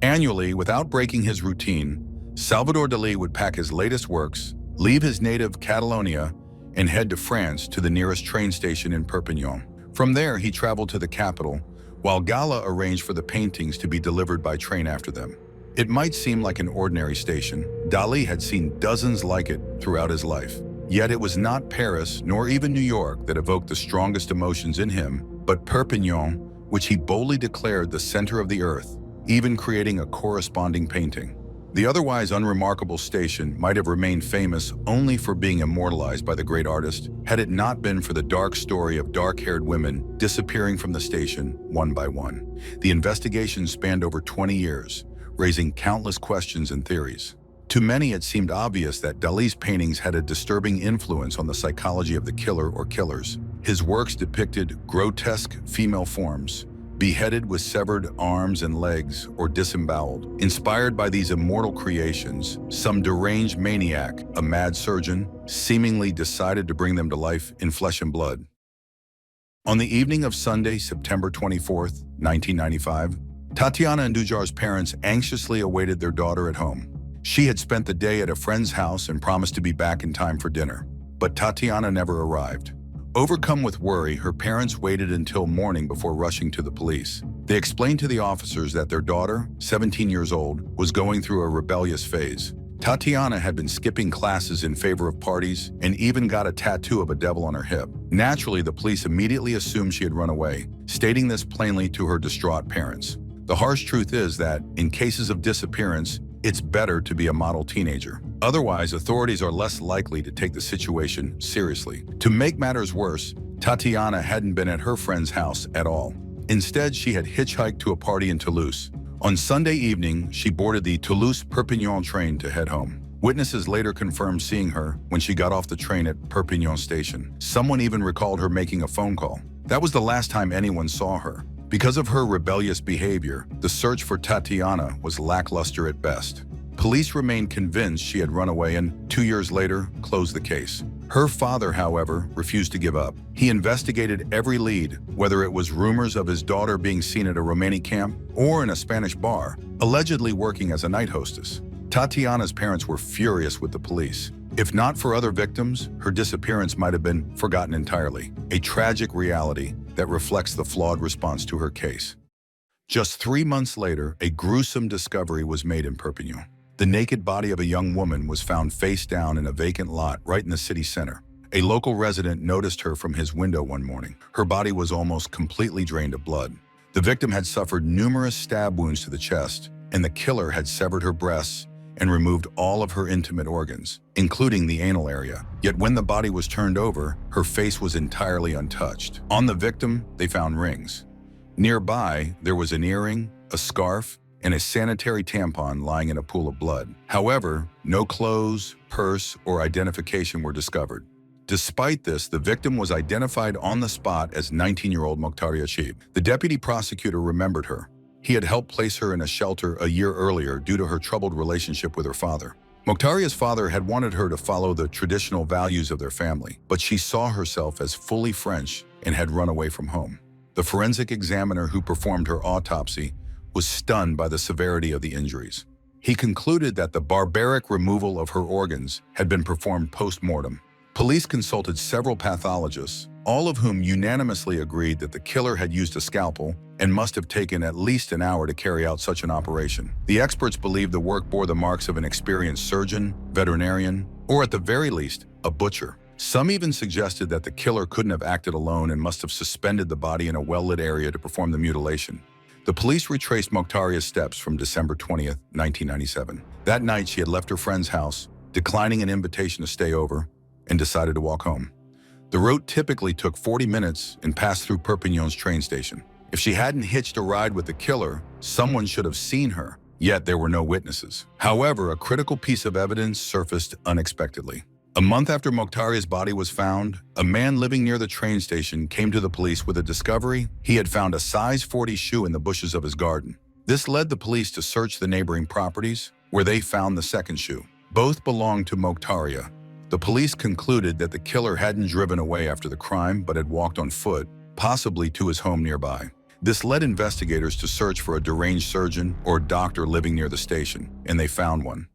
Annually, without breaking his routine, Salvador Dalí would pack his latest works, leave his native Catalonia, and head to France to the nearest train station in Perpignan. From there, he traveled to the capital, while Gala arranged for the paintings to be delivered by train after them. It might seem like an ordinary station. Dalí had seen dozens like it throughout his life. Yet it was not Paris, nor even New York, that evoked the strongest emotions in him, but Perpignan, which he boldly declared the center of the earth, even creating a corresponding painting. The otherwise unremarkable station might have remained famous only for being immortalized by the great artist, had it not been for the dark story of dark-haired women disappearing from the station one by one. The investigation spanned over 20 years, raising countless questions and theories. To many, it seemed obvious that Dalí's paintings had a disturbing influence on the psychology of the killer or killers. His works depicted grotesque female forms, beheaded with severed arms and legs or disemboweled. Inspired by these immortal creations, some deranged maniac, a mad surgeon, seemingly decided to bring them to life in flesh and blood. On the evening of Sunday, September 24th, 1995, Tatiana and Dujar's parents anxiously awaited their daughter at home. She had spent the day at a friend's house and promised to be back in time for dinner, but Tatiana never arrived. Overcome with worry, her parents waited until morning before rushing to the police. They explained to the officers that their daughter, 17 years old, was going through a rebellious phase. Tatiana had been skipping classes in favor of parties and even got a tattoo of a devil on her hip. Naturally, the police immediately assumed she had run away, stating this plainly to her distraught parents. The harsh truth is that, in cases of disappearance, it's better to be a model teenager. Otherwise, authorities are less likely to take the situation seriously. To make matters worse, Tatiana hadn't been at her friend's house at all. Instead, she had hitchhiked to a party in Toulouse. On Sunday evening, she boarded the Toulouse-Perpignan train to head home. Witnesses later confirmed seeing her when she got off the train at Perpignan station. Someone even recalled her making a phone call. That was the last time anyone saw her. Because of her rebellious behavior, the search for Tatiana was lackluster at best. Police remained convinced she had run away and, 2 years later, closed the case. Her father, however, refused to give up. He investigated every lead, whether it was rumors of his daughter being seen at a Romani camp or in a Spanish bar, allegedly working as a night hostess. Tatiana's parents were furious with the police. If not for other victims, her disappearance might have been forgotten entirely. A tragic reality that reflects the flawed response to her case. Just 3 months later, a gruesome discovery was made in Perpignan. The naked body of a young woman was found face down in a vacant lot right in the city center. A local resident noticed her from his window one morning. Her body was almost completely drained of blood. The victim had suffered numerous stab wounds to the chest, and the killer had severed her breasts and removed all of her intimate organs, including the anal area. Yet when the body was turned over, her face was entirely untouched. On the victim, they found rings. Nearby, there was an earring, a scarf, and a sanitary tampon lying in a pool of blood. However, no clothes, purse, or identification were discovered. Despite this, the victim was identified on the spot as 19-year-old Mokhtaria Chib. The deputy prosecutor remembered her. He had helped place her in a shelter a year earlier due to her troubled relationship with her father. Mokhtaria's father had wanted her to follow the traditional values of their family, but she saw herself as fully French and had run away from home. The forensic examiner who performed her autopsy was stunned by the severity of the injuries. He concluded that the barbaric removal of her organs had been performed post-mortem. Police consulted several pathologists, all of whom unanimously agreed that the killer had used a scalpel and must have taken at least an hour to carry out such an operation. The experts believed the work bore the marks of an experienced surgeon, veterinarian, or at the very least, a butcher. Some even suggested that the killer couldn't have acted alone and must have suspended the body in a well-lit area to perform the mutilation. The police retraced Mokhtaria's steps from December 20th, 1997. That night, she had left her friend's house, declining an invitation to stay over, and decided to walk home. The route typically took 40 minutes and passed through Perpignan's train station. If she hadn't hitched a ride with the killer, someone should have seen her, yet there were no witnesses. However, a critical piece of evidence surfaced unexpectedly. A month after Mokhtaria's body was found, a man living near the train station came to the police with a discovery. He had found a size 40 shoe in the bushes of his garden. This led the police to search the neighboring properties, where they found the second shoe. Both belonged to Mokhtaria. The police concluded that the killer hadn't driven away after the crime, but had walked on foot, possibly to his home nearby. This led investigators to search for a deranged surgeon or doctor living near the station, and they found one.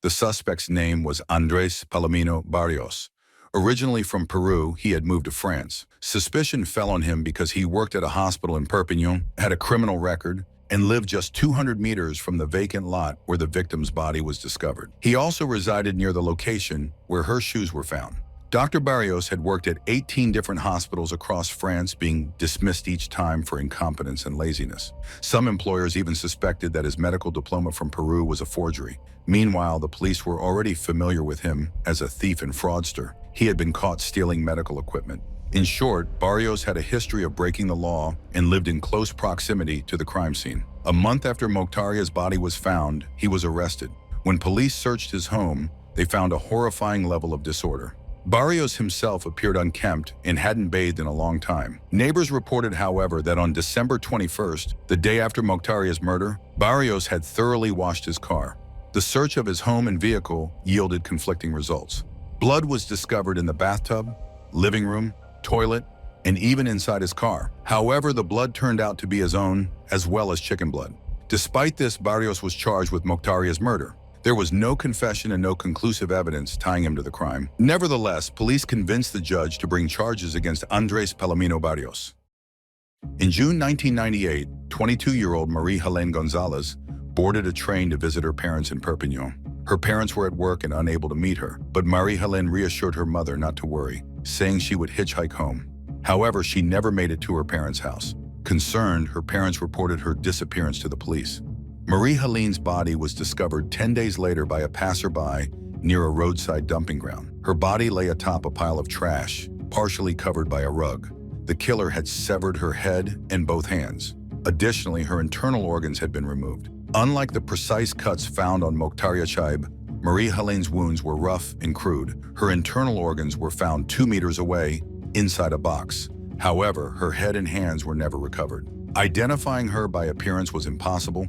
The suspect's name was Andrés Palomino Barrios. Originally from Peru, he had moved to France. Suspicion fell on him because he worked at a hospital in Perpignan, had a criminal record, and lived just 200 meters from the vacant lot where the victim's body was discovered. He also resided near the location where her shoes were found. Dr. Barrios had worked at 18 different hospitals across France, being dismissed each time for incompetence and laziness. Some employers even suspected that his medical diploma from Peru was a forgery. Meanwhile, the police were already familiar with him as a thief and fraudster. He had been caught stealing medical equipment. In short, Barrios had a history of breaking the law and lived in close proximity to the crime scene. A month after Moctaria's body was found, he was arrested. When police searched his home, they found a horrifying level of disorder. Barrios himself appeared unkempt and hadn't bathed in a long time. Neighbors reported, however, that on December 21st, the day after Moctaria's murder, Barrios had thoroughly washed his car. The search of his home and vehicle yielded conflicting results. Blood was discovered in the bathtub, living room, toilet, and even inside his car. However, the blood turned out to be his own, as well as chicken blood. Despite this, Barrios was charged with Moctaria's murder. There was no confession and no conclusive evidence tying him to the crime. Nevertheless, police convinced the judge to bring charges against Andrés Palomino Barrios. In June 1998, 22-year-old Marie-Helene Gonzalez boarded a train to visit her parents in Perpignan. Her parents were at work and unable to meet her, but Marie-Helene reassured her mother not to worry, saying she would hitchhike home. However, she never made it to her parents' house. Concerned, her parents reported her disappearance to the police. Marie-Helene's body was discovered 10 days later by a passerby near a roadside dumping ground. Her body lay atop a pile of trash, partially covered by a rug. The killer had severed her head and both hands. Additionally, her internal organs had been removed. Unlike the precise cuts found on Moctaria Chaib, Marie-Helene's wounds were rough and crude. Her internal organs were found 2 meters away, inside a box. However, her head and hands were never recovered. Identifying her by appearance was impossible,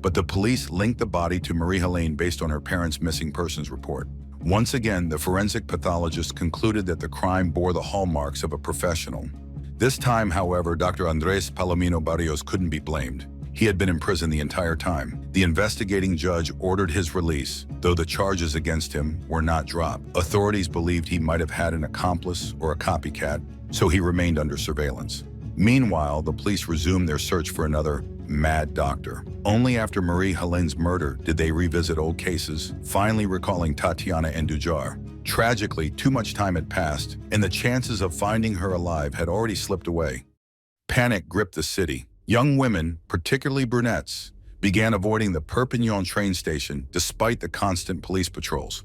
but the police linked the body to Marie-Helene based on her parents' missing persons report. Once again, the forensic pathologist concluded that the crime bore the hallmarks of a professional. This time, however, Dr. Andrés Palomino Barrios couldn't be blamed. He had been in prison the entire time. The investigating judge ordered his release, though the charges against him were not dropped. Authorities believed he might have had an accomplice or a copycat, so he remained under surveillance. Meanwhile, the police resumed their search for another mad doctor. Only after Marie-Helene's murder did they revisit old cases, finally recalling Tatiana and Dujar. Tragically, too much time had passed, and the chances of finding her alive had already slipped away. Panic gripped the city. Young women, particularly brunettes, began avoiding the Perpignan train station despite the constant police patrols.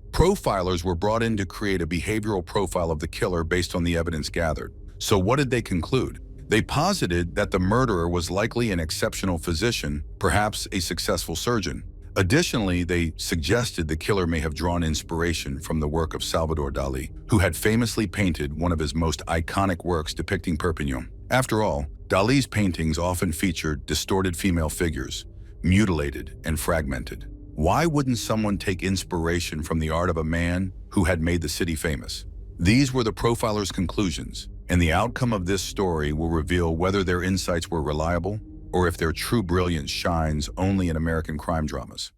Profilers were brought in to create a behavioral profile of the killer based on the evidence gathered. So what did they conclude? They posited that the murderer was likely an exceptional physician, perhaps a successful surgeon. Additionally, they suggested the killer may have drawn inspiration from the work of Salvador Dali, who had famously painted one of his most iconic works depicting Perpignan. After all, Dali's paintings often featured distorted female figures, mutilated and fragmented. Why wouldn't someone take inspiration from the art of a man who had made the city famous? These were the profilers' conclusions, and the outcome of this story will reveal whether their insights were reliable or if their true brilliance shines only in American crime dramas.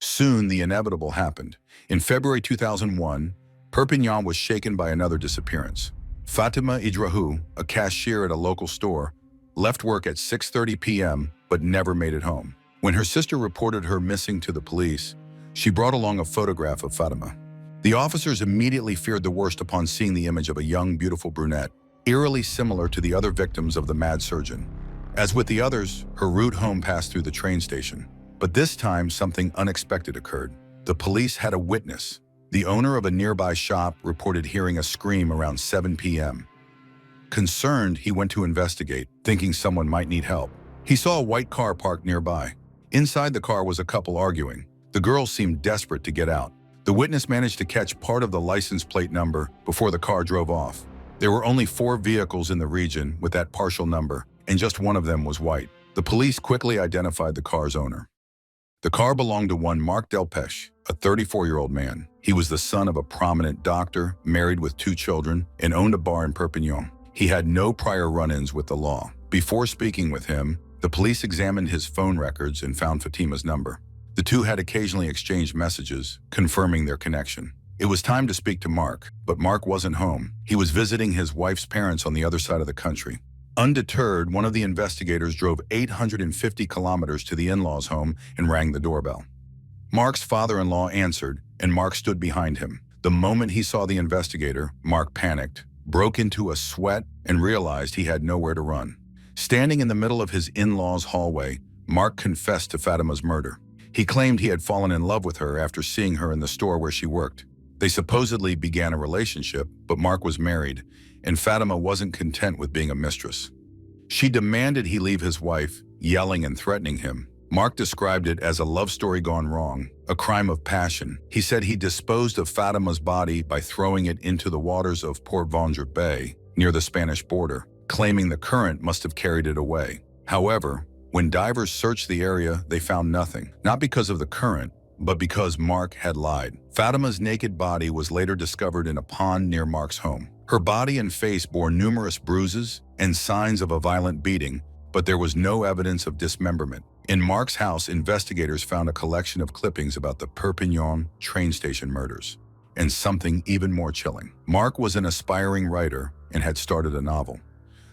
Soon, the inevitable happened. In February 2001, Perpignan was shaken by another disappearance. Fatima Idrahu, a cashier at a local store, left work at 6:30 p.m. but never made it home. When her sister reported her missing to the police, she brought along a photograph of Fatima. The officers immediately feared the worst upon seeing the image of a young, beautiful brunette, eerily similar to the other victims of the mad surgeon. As with the others, her route home passed through the train station. But this time, something unexpected occurred. The police had a witness. The owner of a nearby shop reported hearing a scream around 7 p.m. Concerned, he went to investigate, thinking someone might need help. He saw a white car parked nearby. Inside the car was a couple arguing. The girl seemed desperate to get out. The witness managed to catch part of the license plate number before the car drove off. There were only 4 vehicles in the region with that partial number, and just one of them was white. The police quickly identified the car's owner. The car belonged to one Marc Delpech, a 34-year-old man. He was the son of a prominent doctor, married with 2 children, and owned a bar in Perpignan. He had no prior run-ins with the law. Before speaking with him, the police examined his phone records and found Fatima's number. The two had occasionally exchanged messages, confirming their connection. It was time to speak to Mark, but Mark wasn't home. He was visiting his wife's parents on the other side of the country. Undeterred, one of the investigators drove 850 kilometers to the in-laws' home and rang the doorbell. Mark's father-in-law answered, and Mark stood behind him. The moment he saw the investigator, Mark panicked, broke into a sweat, and realized he had nowhere to run. Standing in the middle of his in-laws' hallway, Mark confessed to Fatima's murder. He claimed he had fallen in love with her after seeing her in the store where she worked. They supposedly began a relationship, but Mark was married, and Fatima wasn't content with being a mistress. She demanded he leave his wife, yelling and threatening him. Mark described it as a love story gone wrong, a crime of passion. He said he disposed of Fatima's body by throwing it into the waters of Port Vendres Bay, near the Spanish border, claiming the current must have carried it away. However, when divers searched the area, they found nothing, not because of the current, but because Mark had lied. Fatima's naked body was later discovered in a pond near Mark's home. Her body and face bore numerous bruises and signs of a violent beating, but there was no evidence of dismemberment. In Mark's house, investigators found a collection of clippings about the Perpignan train station murders. And something even more chilling. Mark was an aspiring writer and had started a novel.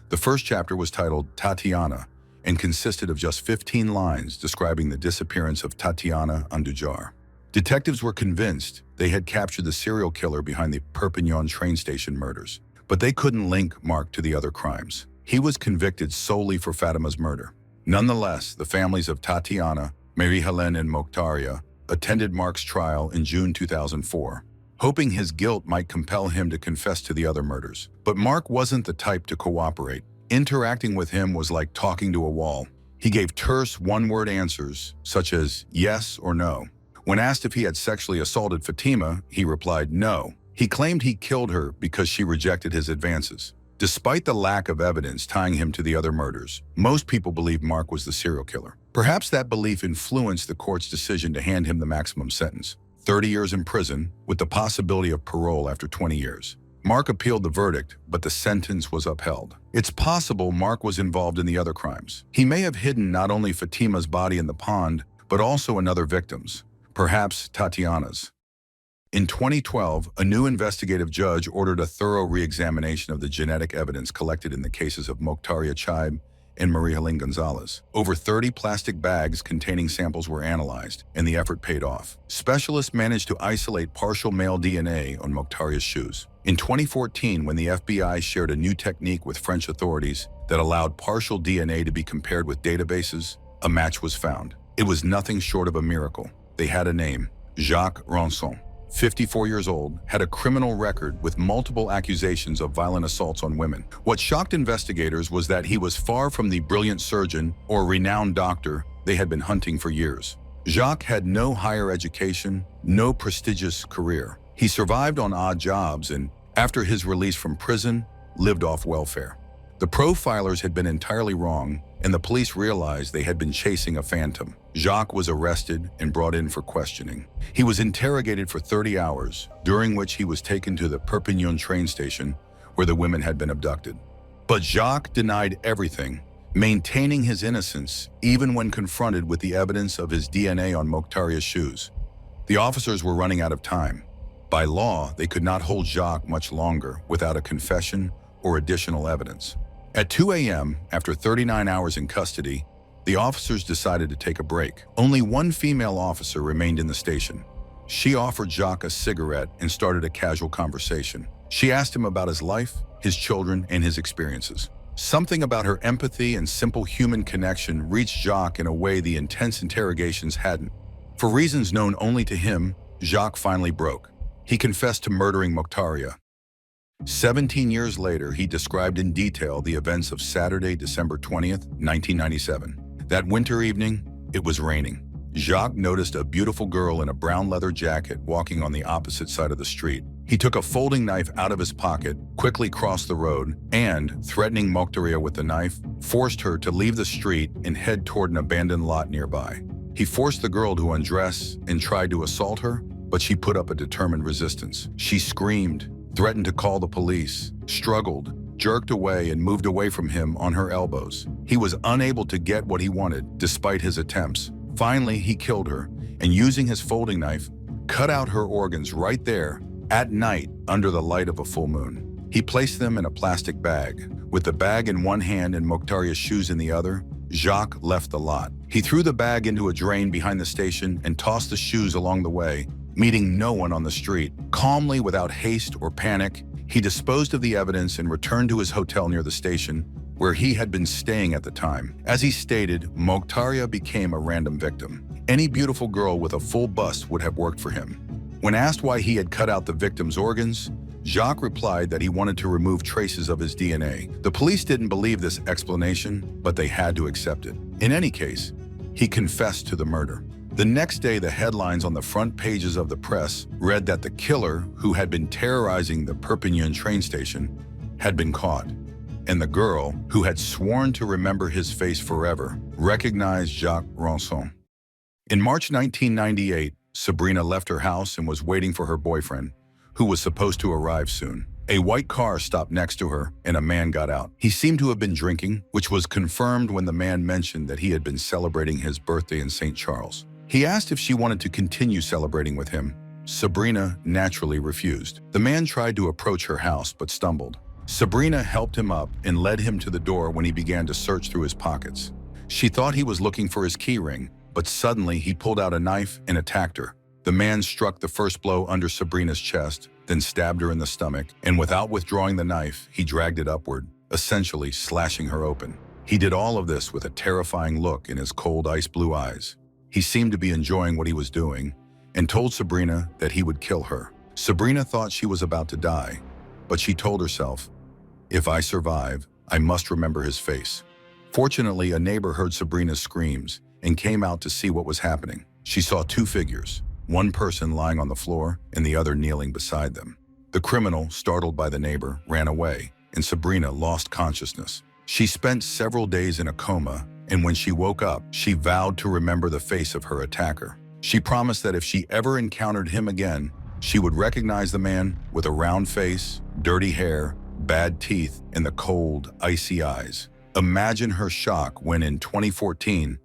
The first chapter was titled Tatiana and consisted of just 15 lines describing the disappearance of Tatiana Andujar. Detectives were convinced they had captured the serial killer behind the Perpignan train station murders, but they couldn't link Mark to the other crimes. He was convicted solely for Fatima's murder. Nonetheless, the families of Tatiana, Marie-Helene, and Mokhtaria attended Mark's trial in June 2004, hoping his guilt might compel him to confess to the other murders. But Mark wasn't the type to cooperate. Interacting with him was like talking to a wall. He gave terse one-word answers, such as yes or no. When asked if he had sexually assaulted Fatima, he replied no. He claimed he killed her because she rejected his advances. Despite the lack of evidence tying him to the other murders, most people believed Mark was the serial killer. Perhaps that belief influenced the court's decision to hand him the maximum sentence, 30 years in prison, with the possibility of parole after 20 years. Mark appealed the verdict, but the sentence was upheld. It's possible Mark was involved in the other crimes. He may have hidden not only Fatima's body in the pond, but also another victim's, perhaps Tatiana's. In 2012, a new investigative judge ordered a thorough re-examination of the genetic evidence collected in the cases of Mokhtaria Chaib and Marie-Helene Gonzalez. Over 30 plastic bags containing samples were analyzed, and the effort paid off. Specialists managed to isolate partial male DNA on Mokhtaria's shoes. In 2014, when the FBI shared a new technique with French authorities that allowed partial DNA to be compared with databases, a match was found. It was nothing short of a miracle. They had a name: Jacques Ronson. 54 years old, had a criminal record with multiple accusations of violent assaults on women. What shocked investigators was that he was far from the brilliant surgeon or renowned doctor they had been hunting for years. Jacques had no higher education, no prestigious career. He survived on odd jobs and, after his release from prison, lived off welfare. The profilers had been entirely wrong, and the police realized they had been chasing a phantom. Jacques was arrested and brought in for questioning. He was interrogated for 30 hours, during which he was taken to the Perpignan train station, where the women had been abducted. But Jacques denied everything, maintaining his innocence even when confronted with the evidence of his DNA on Mokhtaria's shoes. The officers were running out of time. By law, they could not hold Jacques much longer without a confession or additional evidence. At 2 a.m., after 39 hours in custody, the officers decided to take a break. Only one female officer remained in the station. She offered Jacques a cigarette and started a casual conversation. She asked him about his life, his children, and his experiences. Something about her empathy and simple human connection reached Jacques in a way the intense interrogations hadn't. For reasons known only to him, Jacques finally broke. He confessed to murdering Mokhtaria. 17 years later, he described in detail the events of Saturday, December 20th, 1997. That winter evening, it was raining. Jacques noticed a beautiful girl in a brown leather jacket walking on the opposite side of the street. He took a folding knife out of his pocket, quickly crossed the road, and, threatening Mokhtaria with the knife, forced her to leave the street and head toward an abandoned lot nearby. He forced the girl to undress and tried to assault her, but she put up a determined resistance. She screamed, threatened to call the police, struggled, jerked away and moved away from him on her elbows. He was unable to get what he wanted, despite his attempts. Finally, he killed her, and using his folding knife, cut out her organs right there, at night, under the light of a full moon. He placed them in a plastic bag. With the bag in one hand and Mokhtaria's shoes in the other, Jacques left the lot. He threw the bag into a drain behind the station and tossed the shoes along the way, meeting no one on the street. Calmly, without haste or panic, he disposed of the evidence and returned to his hotel near the station, where he had been staying at the time. As he stated, Mokhtaria became a random victim. Any beautiful girl with a full bust would have worked for him. When asked why he had cut out the victim's organs, Jacques replied that he wanted to remove traces of his DNA. The police didn't believe this explanation, but they had to accept it. In any case, he confessed to the murder. The next day, the headlines on the front pages of the press read that the killer, who had been terrorizing the Perpignan train station, had been caught, and the girl, who had sworn to remember his face forever, recognized Jacques Ronson. In March 1998, Sabrina left her house and was waiting for her boyfriend, who was supposed to arrive soon. A white car stopped next to her, and a man got out. He seemed to have been drinking, which was confirmed when the man mentioned that he had been celebrating his birthday in St. Charles. He asked if she wanted to continue celebrating with him. Sabrina naturally refused. The man tried to approach her house, but stumbled. Sabrina helped him up and led him to the door when he began to search through his pockets. She thought he was looking for his key ring, but suddenly he pulled out a knife and attacked her. The man struck the first blow under Sabrina's chest, then stabbed her in the stomach, and without withdrawing the knife, he dragged it upward, essentially slashing her open. He did all of this with a terrifying look in his cold ice-blue eyes. He seemed to be enjoying what he was doing, and told Sabrina that he would kill her. Sabrina thought she was about to die, but she told herself, "If I survive, I must remember his face." Fortunately, a neighbor heard Sabrina's screams and came out to see what was happening. She saw two figures, one person lying on the floor and the other kneeling beside them. The criminal, startled by the neighbor, ran away, and Sabrina lost consciousness. She spent several days in a coma, and when she woke up, she vowed to remember the face of her attacker. She promised that if she ever encountered him again, she would recognize the man with a round face, dirty hair, bad teeth, and the cold, icy eyes. Imagine her shock when in 2014,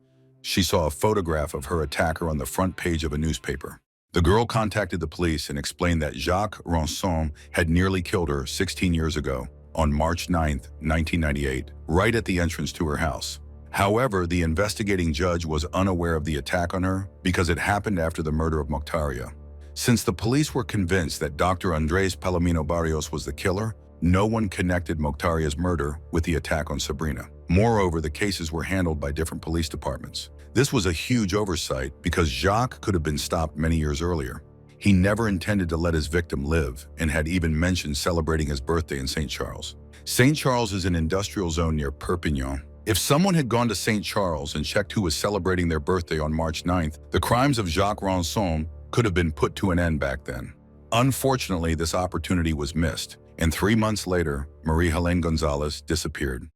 she saw a photograph of her attacker on the front page of a newspaper. The girl contacted the police and explained that Jacques Ronson had nearly killed her 16 years ago, on March 9, 1998, right at the entrance to her house. However, the investigating judge was unaware of the attack on her because it happened after the murder of Mokhtaria. Since the police were convinced that Dr. Andres Palomino Barrios was the killer, no one connected Mokhtaria's murder with the attack on Sabrina. Moreover, the cases were handled by different police departments. This was a huge oversight because Jacques could have been stopped many years earlier. He never intended to let his victim live and had even mentioned celebrating his birthday in St. Charles. St. Charles is an industrial zone near Perpignan. If someone had gone to St. Charles and checked who was celebrating their birthday on March 9th, the crimes of Jacques Ronson could have been put to an end back then. Unfortunately, this opportunity was missed, and 3 months later, Marie-Helene Gonzalez disappeared.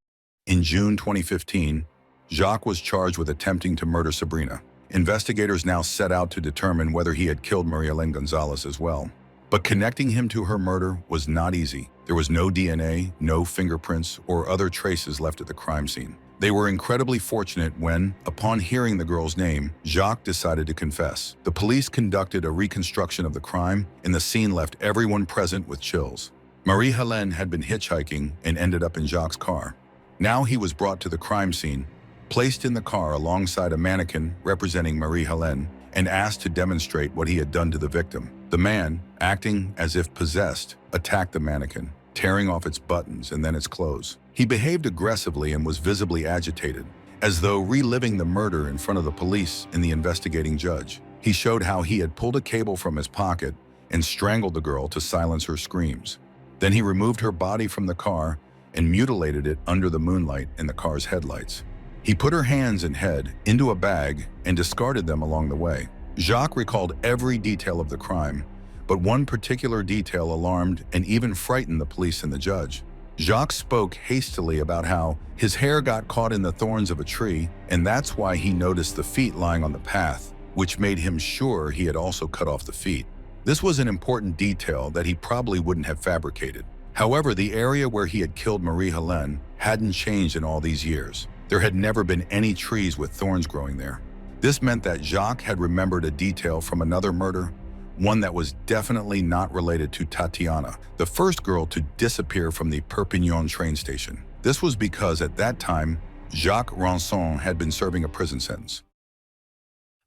In June 2015, Jacques was charged with attempting to murder Sabrina. Investigators now set out to determine whether he had killed Marie-Helene Gonzalez as well. But connecting him to her murder was not easy. There was no DNA, no fingerprints, or other traces left at the crime scene. They were incredibly fortunate when, upon hearing the girl's name, Jacques decided to confess. The police conducted a reconstruction of the crime, and the scene left everyone present with chills. Marie-Helene had been hitchhiking and ended up in Jacques' car. Now he was brought to the crime scene, placed in the car alongside a mannequin representing Marie-Helene, and asked to demonstrate what he had done to the victim. The man, acting as if possessed, attacked the mannequin, tearing off its buttons and then its clothes. He behaved aggressively and was visibly agitated, as though reliving the murder in front of the police and the investigating judge. He showed how he had pulled a cable from his pocket and strangled the girl to silence her screams. Then he removed her body from the car and mutilated it under the moonlight in the car's headlights. He put her hands and head into a bag and discarded them along the way. Jacques recalled every detail of the crime, but one particular detail alarmed and even frightened the police and the judge. Jacques spoke hastily about how his hair got caught in the thorns of a tree, and that's why he noticed the feet lying on the path, which made him sure he had also cut off the feet. This was an important detail that he probably wouldn't have fabricated. However, the area where he had killed Marie-Helene hadn't changed in all these years. There had never been any trees with thorns growing there. This meant that Jacques had remembered a detail from another murder, one that was definitely not related to Tatiana, the first girl to disappear from the Perpignan train station. This was because at that time, Jacques Ronson had been serving a prison sentence.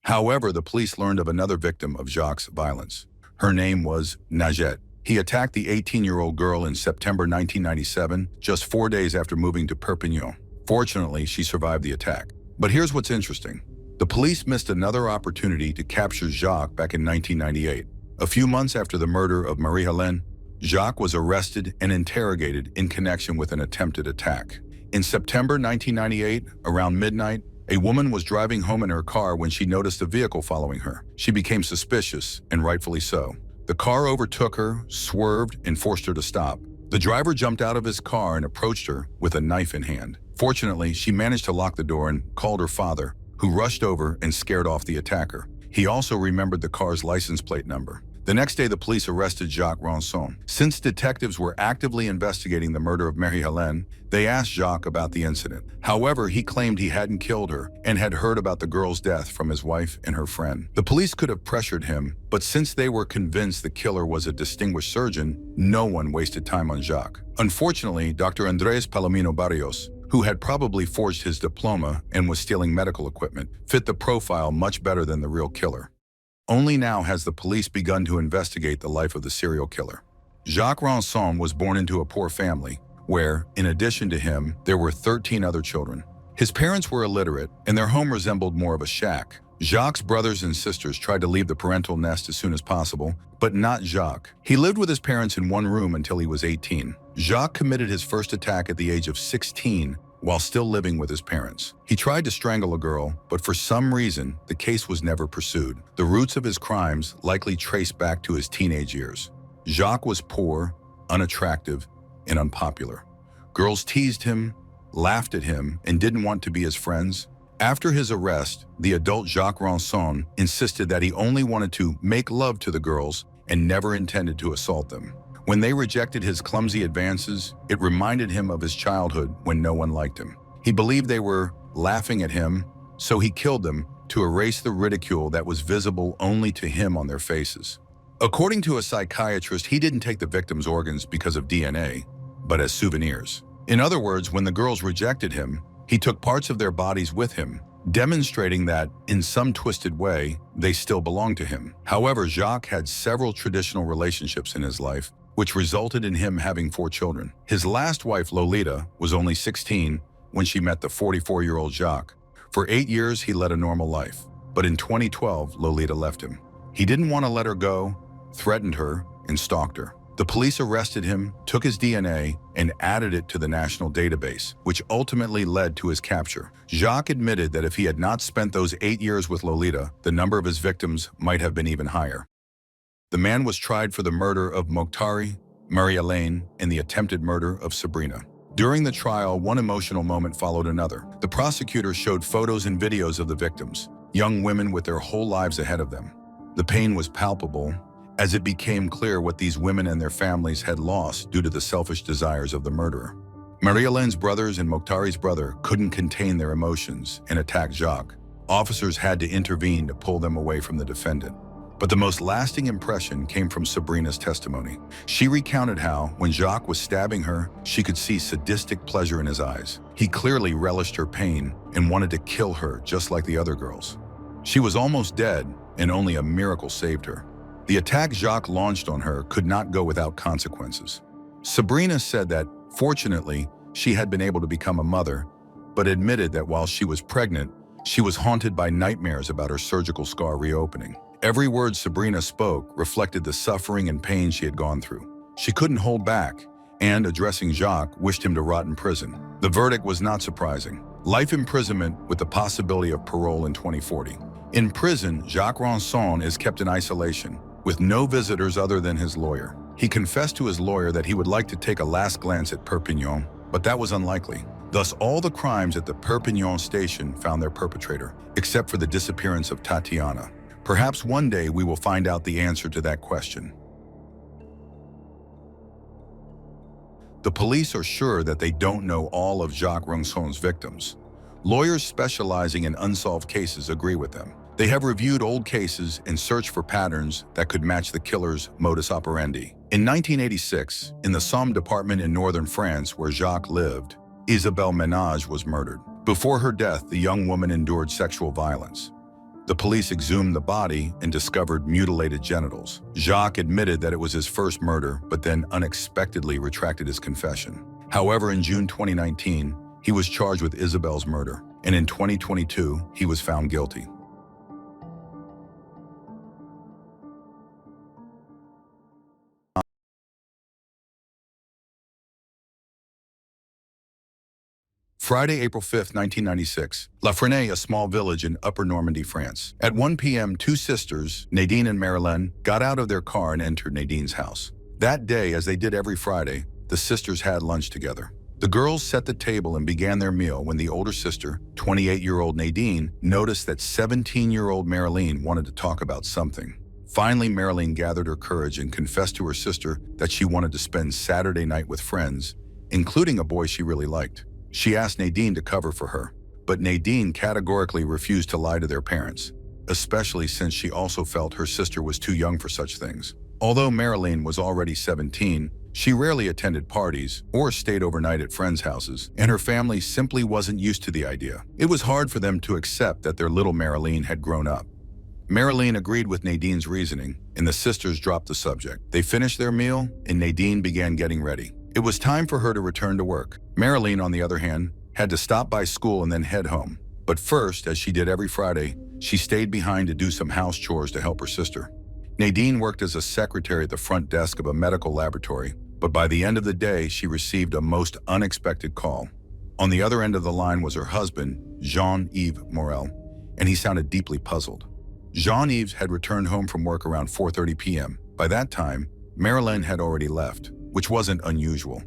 However, the police learned of another victim of Jacques' violence. Her name was Najette. He attacked the 18-year-old girl in September 1997, just 4 days after moving to Perpignan. Fortunately, she survived the attack. But here's what's interesting. The police missed another opportunity to capture Jacques back in 1998. A few months after the murder of Marie-Helene, Jacques was arrested and interrogated in connection with an attempted attack. In September 1998, around midnight, a woman was driving home in her car when she noticed a vehicle following her. She became suspicious, and rightfully so. The car overtook her, swerved, and forced her to stop. The driver jumped out of his car and approached her with a knife in hand. Fortunately, she managed to lock the door and called her father, who rushed over and scared off the attacker. He also remembered the car's license plate number. The next day, the police arrested Jacques Ronson. Since detectives were actively investigating the murder of Marie-Helene, they asked Jacques about the incident. However, he claimed he hadn't killed her and had heard about the girl's death from his wife and her friend. The police could have pressured him, but since they were convinced the killer was a distinguished surgeon, no one wasted time on Jacques. Unfortunately, Dr. Andres Palomino Barrios, who had probably forged his diploma and was stealing medical equipment, fit the profile much better than the real killer. Only now has the police begun to investigate the life of the serial killer. Jacques Ronson was born into a poor family, where, in addition to him, there were 13 other children. His parents were illiterate, and their home resembled more of a shack. Jacques' brothers and sisters tried to leave the parental nest as soon as possible, but not Jacques. He lived with his parents in one room until he was 18. Jacques committed his first attack at the age of 16, while still living with his parents. He tried to strangle a girl, but for some reason, the case was never pursued. The roots of his crimes likely trace back to his teenage years. Jacques was poor, unattractive, and unpopular. Girls teased him, laughed at him, and didn't want to be his friends. After his arrest, the adult Jacques Ronson insisted that he only wanted to make love to the girls and never intended to assault them. When they rejected his clumsy advances, it reminded him of his childhood when no one liked him. He believed they were laughing at him, so he killed them to erase the ridicule that was visible only to him on their faces. According to a psychiatrist, he didn't take the victims' organs because of DNA, but as souvenirs. In other words, when the girls rejected him, he took parts of their bodies with him, demonstrating that, in some twisted way, they still belonged to him. However, Jacques had several traditional relationships in his life, which resulted in him having 4 children. His last wife, Lolita, was only 16 when she met the 44-year-old Jacques. For 8 years, he led a normal life, but in 2012, Lolita left him. He didn't want to let her go, threatened her, and stalked her. The police arrested him, took his DNA, and added it to the national database, which ultimately led to his capture. Jacques admitted that if he had not spent those 8 years with Lolita, the number of his victims might have been even higher. The man was tried for the murder of Mokhtari, Marie-Helene, and the attempted murder of Sabrina. During the trial, one emotional moment followed another. The prosecutor showed photos and videos of the victims, young women with their whole lives ahead of them. The pain was palpable, as it became clear what these women and their families had lost due to the selfish desires of the murderer. Marie-Helene's brothers and Mokhtari's brother couldn't contain their emotions and attacked Jacques. Officers had to intervene to pull them away from the defendant. But the most lasting impression came from Sabrina's testimony. She recounted how, when Jacques was stabbing her, she could see sadistic pleasure in his eyes. He clearly relished her pain and wanted to kill her just like the other girls. She was almost dead, and only a miracle saved her. The attack Jacques launched on her could not go without consequences. Sabrina said that, fortunately, she had been able to become a mother, but admitted that while she was pregnant, she was haunted by nightmares about her surgical scar reopening. Every word Sabrina spoke reflected the suffering and pain she had gone through. She couldn't hold back, and, addressing Jacques, wished him to rot in prison. The verdict was not surprising. Life imprisonment with the possibility of parole in 2040. In prison, Jacques Ronson is kept in isolation, with no visitors other than his lawyer. He confessed to his lawyer that he would like to take a last glance at Perpignan, but that was unlikely. Thus, all the crimes at the Perpignan station found their perpetrator, except for the disappearance of Tatiana. Perhaps one day we will find out the answer to that question. The police are sure that they don't know all of Jacques Ronçon's victims. Lawyers specializing in unsolved cases agree with them. They have reviewed old cases and searched for patterns that could match the killer's modus operandi. In 1986, in the Somme department in northern France where Jacques lived, Isabelle Ménage was murdered. Before her death, the young woman endured sexual violence. The police exhumed the body and discovered mutilated genitals. Jacques admitted that it was his first murder, but then unexpectedly retracted his confession. However, in June 2019, he was charged with Isabelle's murder, and in 2022, he was found guilty. Friday, April 5, 1996, La Frenay, a small village in Upper Normandy, France. At 1 p.m., two sisters, Nadine and Marilyn, got out of their car and entered Nadine's house. That day, as they did every Friday, the sisters had lunch together. The girls set the table and began their meal when the older sister, 28-year-old Nadine, noticed that 17-year-old Marilyn wanted to talk about something. Finally, Marilyn gathered her courage and confessed to her sister that she wanted to spend Saturday night with friends, including a boy she really liked. She asked Nadine to cover for her, but Nadine categorically refused to lie to their parents, especially since she also felt her sister was too young for such things. Although Marilyn was already 17, she rarely attended parties or stayed overnight at friends' houses, and her family simply wasn't used to the idea. It was hard for them to accept that their little Marilyn had grown up. Marilyn agreed with Nadine's reasoning, and the sisters dropped the subject. They finished their meal, and Nadine began getting ready. It was time for her to return to work. Marilyn, on the other hand, had to stop by school and then head home. But first, as she did every Friday, she stayed behind to do some house chores to help her sister. Nadine worked as a secretary at the front desk of a medical laboratory, but by the end of the day, she received a most unexpected call. On the other end of the line was her husband, Jean-Yves Morel, and he sounded deeply puzzled. Jean-Yves had returned home from work around 4:30 p.m. By that time, Marilyn had already left, which wasn't unusual.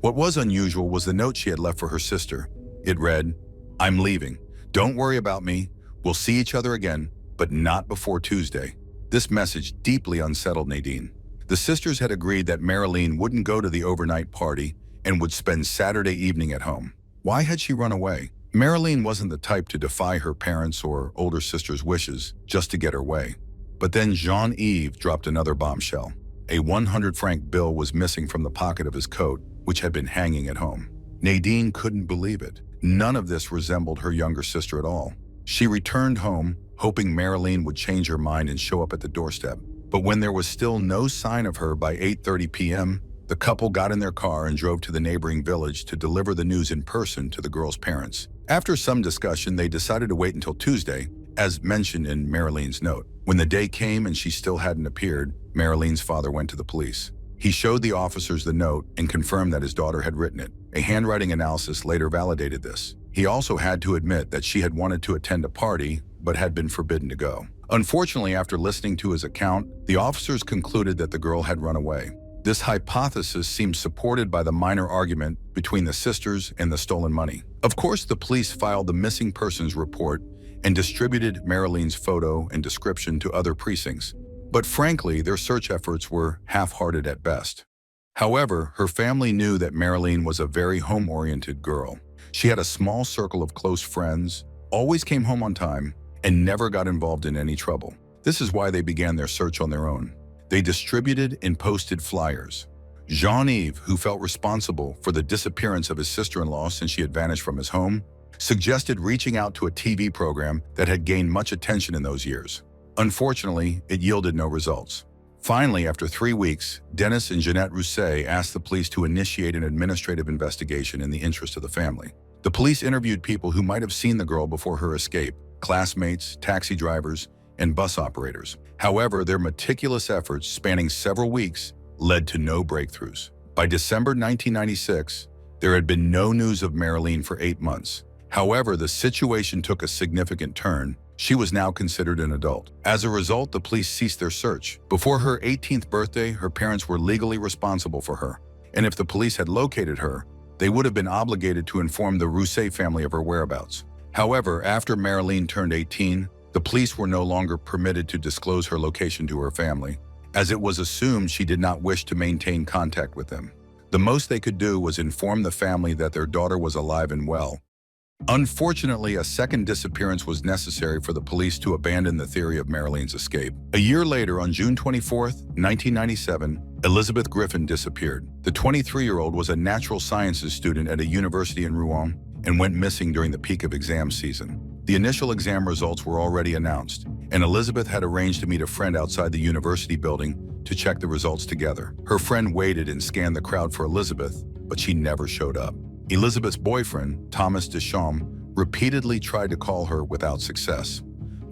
What was unusual was the note she had left for her sister. It read, "I'm leaving. Don't worry about me. We'll see each other again, but not before Tuesday." This message deeply unsettled Nadine. The sisters had agreed that Marilyn wouldn't go to the overnight party and would spend Saturday evening at home. Why had she run away? Marilyn wasn't the type to defy her parents' or older sister's wishes just to get her way. But then Jean-Yves dropped another bombshell. A 100-franc bill was missing from the pocket of his coat, which had been hanging at home. Nadine couldn't believe it. None of this resembled her younger sister at all. She returned home, hoping Marilyn would change her mind and show up at the doorstep. But when there was still no sign of her by 8:30 p.m., the couple got in their car and drove to the neighboring village to deliver the news in person to the girl's parents. After some discussion, they decided to wait until Tuesday, as mentioned in Marilyn's note. When the day came and she still hadn't appeared, Marilyn's father went to the police. He showed the officers the note and confirmed that his daughter had written it. A handwriting analysis later validated this. He also had to admit that she had wanted to attend a party, but had been forbidden to go. Unfortunately, after listening to his account, the officers concluded that the girl had run away. This hypothesis seemed supported by the minor argument between the sisters and the stolen money. Of course, the police filed the missing persons report and distributed Marilyn's photo and description to other precincts. But frankly, their search efforts were half-hearted at best. However, her family knew that Marilyn was a very home-oriented girl. She had a small circle of close friends, always came home on time, and never got involved in any trouble. This is why they began their search on their own. They distributed and posted flyers. Jean-Yves, who felt responsible for the disappearance of his sister-in-law since she had vanished from his home, suggested reaching out to a TV program that had gained much attention in those years. Unfortunately, it yielded no results. Finally, after 3 weeks, Dennis and Jeanette Rousset asked the police to initiate an administrative investigation in the interest of the family. The police interviewed people who might have seen the girl before her escape: classmates, taxi drivers, and bus operators. However, their meticulous efforts spanning several weeks led to no breakthroughs. By December 1996, there had been no news of Marilyn for 8 months. However, the situation took a significant turn. She was now considered an adult. As a result, the police ceased their search. Before her 18th birthday, her parents were legally responsible for her, and if the police had located her, they would have been obligated to inform the Rousset family of her whereabouts. However, after Marilyn turned 18, the police were no longer permitted to disclose her location to her family, as it was assumed she did not wish to maintain contact with them. The most they could do was inform the family that their daughter was alive and well. Unfortunately, a second disappearance was necessary for the police to abandon the theory of Marilene's escape. A year later, on June 24, 1997, Elizabeth Griffin disappeared. The 23-year-old was a natural sciences student at a university in Rouen and went missing during the peak of exam season. The initial exam results were already announced, and Elizabeth had arranged to meet a friend outside the university building to check the results together. Her friend waited and scanned the crowd for Elizabeth, but she never showed up. Elizabeth's boyfriend, Thomas Deschamps, repeatedly tried to call her without success.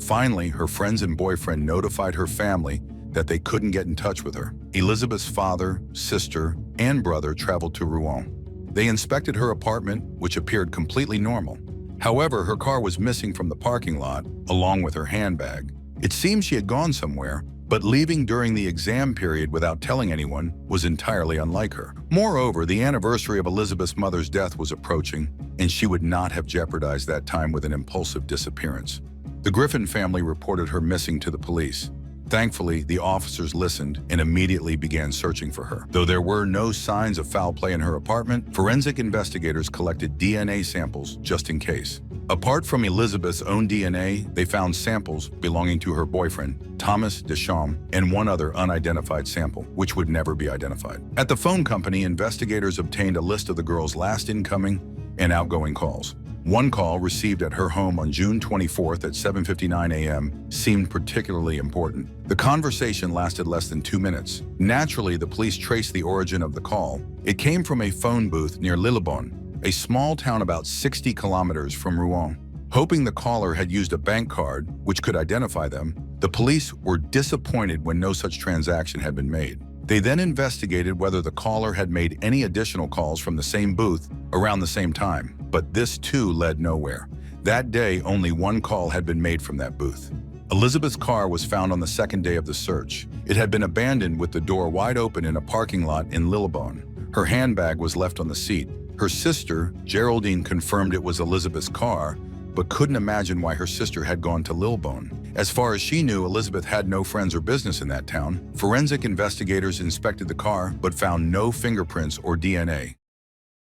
Finally, her friends and boyfriend notified her family that they couldn't get in touch with her. Elizabeth's father, sister, and brother traveled to Rouen. They inspected her apartment, which appeared completely normal. However, her car was missing from the parking lot, along with her handbag. It seemed she had gone somewhere, but leaving during the exam period without telling anyone was entirely unlike her. Moreover, the anniversary of Elizabeth's mother's death was approaching, and she would not have jeopardized that time with an impulsive disappearance. The Griffin family reported her missing to the police. Thankfully, the officers listened and immediately began searching for her. Though there were no signs of foul play in her apartment, forensic investigators collected DNA samples just in case. Apart from Elizabeth's own DNA, they found samples belonging to her boyfriend, Thomas Deschamps, and one other unidentified sample, which would never be identified. At the phone company, investigators obtained a list of the girl's last incoming and outgoing calls. One call received at her home on June 24th at 7:59 a.m. seemed particularly important. The conversation lasted less than 2 minutes. Naturally, the police traced the origin of the call. It came from a phone booth near Lillebonne, a small town about 60 kilometers from Rouen. Hoping the caller had used a bank card, which could identify them, the police were disappointed when no such transaction had been made. They then investigated whether the caller had made any additional calls from the same booth around the same time, but this too led nowhere. That day, only one call had been made from that booth. Elizabeth's car was found on the second day of the search. It had been abandoned with the door wide open in a parking lot in Lillebonne. Her handbag was left on the seat. Her sister, Geraldine, confirmed it was Elizabeth's car, but couldn't imagine why her sister had gone to Lillebonne. As far as she knew, Elizabeth had no friends or business in that town. Forensic investigators inspected the car, but found no fingerprints or DNA.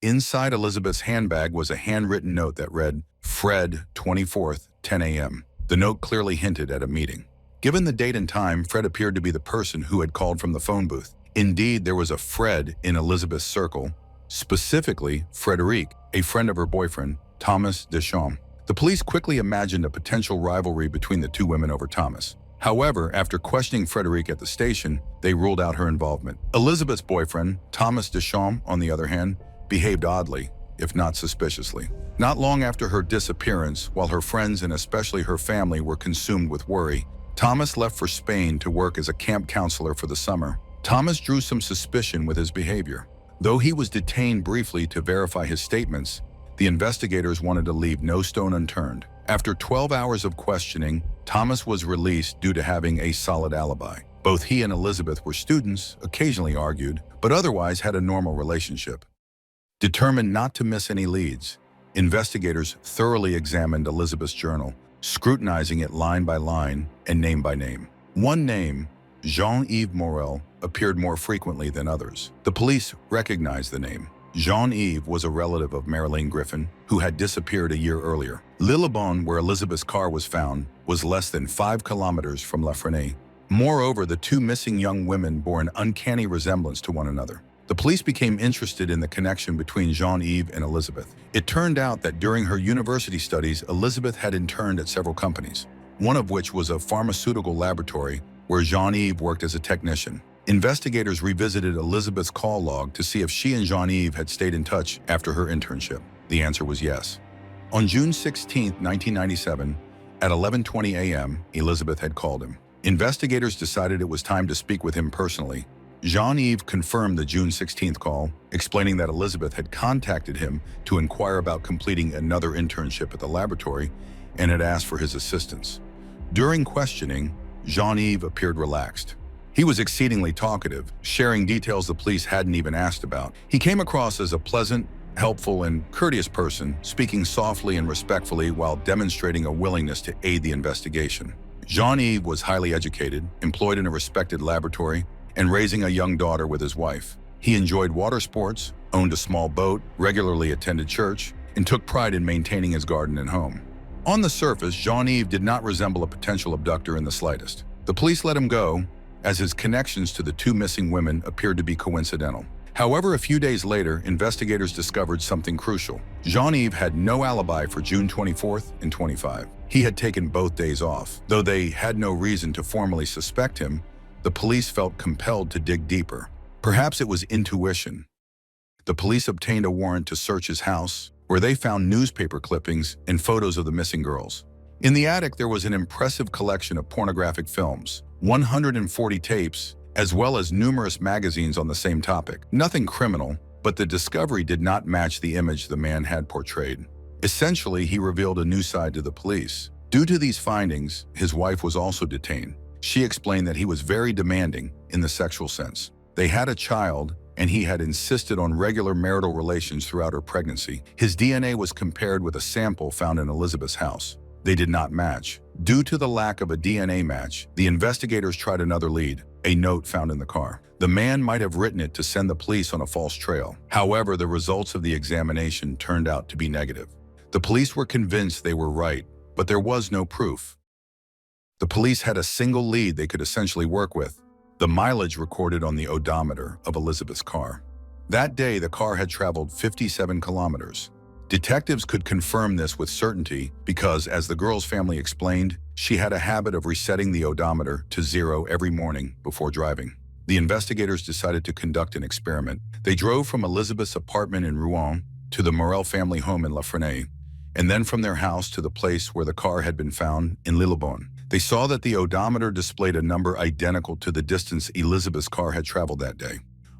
Inside Elizabeth's handbag was a handwritten note that read, Fred, 24th, 10 a.m. The note clearly hinted at a meeting. Given the date and time, Fred appeared to be the person who had called from the phone booth. Indeed, there was a Fred in Elizabeth's circle, specifically Frederic, a friend of her boyfriend, Thomas Deschamps. The police quickly imagined a potential rivalry between the two women over Thomas. However, after questioning Frederic at the station, they ruled out her involvement. Elizabeth's boyfriend, Thomas Deschamps, on the other hand, behaved oddly, if not suspiciously. Not long after her disappearance, while her friends and especially her family were consumed with worry, Thomas left for Spain to work as a camp counselor for the summer. Thomas drew some suspicion with his behavior. Though he was detained briefly to verify his statements, the investigators wanted to leave no stone unturned. After 12 hours of questioning, Thomas was released due to having a solid alibi. Both he and Elizabeth were students, occasionally argued, but otherwise had a normal relationship. Determined not to miss any leads, investigators thoroughly examined Elizabeth's journal, scrutinizing it line by line and name by name. One name, Jean-Yves Morel, appeared more frequently than others. The police recognized the name. Jean-Yves was a relative of Marilene Griffin, who had disappeared a year earlier. Lillebonne, where Elizabeth's car was found, was less than 5 kilometers from La Frenais. Moreover, the two missing young women bore an uncanny resemblance to one another. The police became interested in the connection between Jean-Yves and Elizabeth. It turned out that during her university studies, Elizabeth had interned at several companies, one of which was a pharmaceutical laboratory where Jean-Yves worked as a technician. Investigators revisited Elizabeth's call log to see if she and Jean-Yves had stayed in touch after her internship. The answer was yes. On June 16, 1997, at 11:20 a.m., Elizabeth had called him. Investigators decided it was time to speak with him personally. Jean-Yves confirmed the June 16th call, explaining that Elizabeth had contacted him to inquire about completing another internship at the laboratory and had asked for his assistance. During questioning, Jean-Yves appeared relaxed. He was exceedingly talkative, sharing details the police hadn't even asked about. He came across as a pleasant, helpful, and courteous person, speaking softly and respectfully while demonstrating a willingness to aid the investigation. Jean-Yves was highly educated, employed in a respected laboratory, and raising a young daughter with his wife. He enjoyed water sports, owned a small boat, regularly attended church, and took pride in maintaining his garden and home. On the surface, Jean-Yves did not resemble a potential abductor in the slightest. The police let him go, as his connections to the two missing women appeared to be coincidental. However, a few days later, investigators discovered something crucial. Jean-Yves had no alibi for June 24th and 25. He had taken both days off. Though they had no reason to formally suspect him, the police felt compelled to dig deeper. Perhaps it was intuition. The police obtained a warrant to search his house, where they found newspaper clippings and photos of the missing girls. In the attic, there was an impressive collection of pornographic films, 140 tapes, as well as numerous magazines on the same topic. Nothing criminal, but the discovery did not match the image the man had portrayed. Essentially, he revealed a new side to the police. Due to these findings, his wife was also detained. She explained that he was very demanding in the sexual sense. They had a child, and he had insisted on regular marital relations throughout her pregnancy. His DNA was compared with a sample found in Elizabeth's house. They did not match. Due to the lack of a DNA match, the investigators tried another lead, a note found in the car. The man might have written it to send the police on a false trail. However, the results of the examination turned out to be negative. The police were convinced they were right, but there was no proof. The police had a single lead they could essentially work with: the mileage recorded on the odometer of Elizabeth's car. That day, the car had traveled 57 kilometers. Detectives could confirm this with certainty because, as the girl's family explained, she had a habit of resetting the odometer to 0 every morning before driving. The investigators decided to conduct an experiment. They drove from Elizabeth's apartment in Rouen to the Morel family home in La Frenais, and then from their house to the place where the car had been found in Lillebonne. They saw that the odometer displayed a number identical to the distance Elizabeth's car had traveled that day.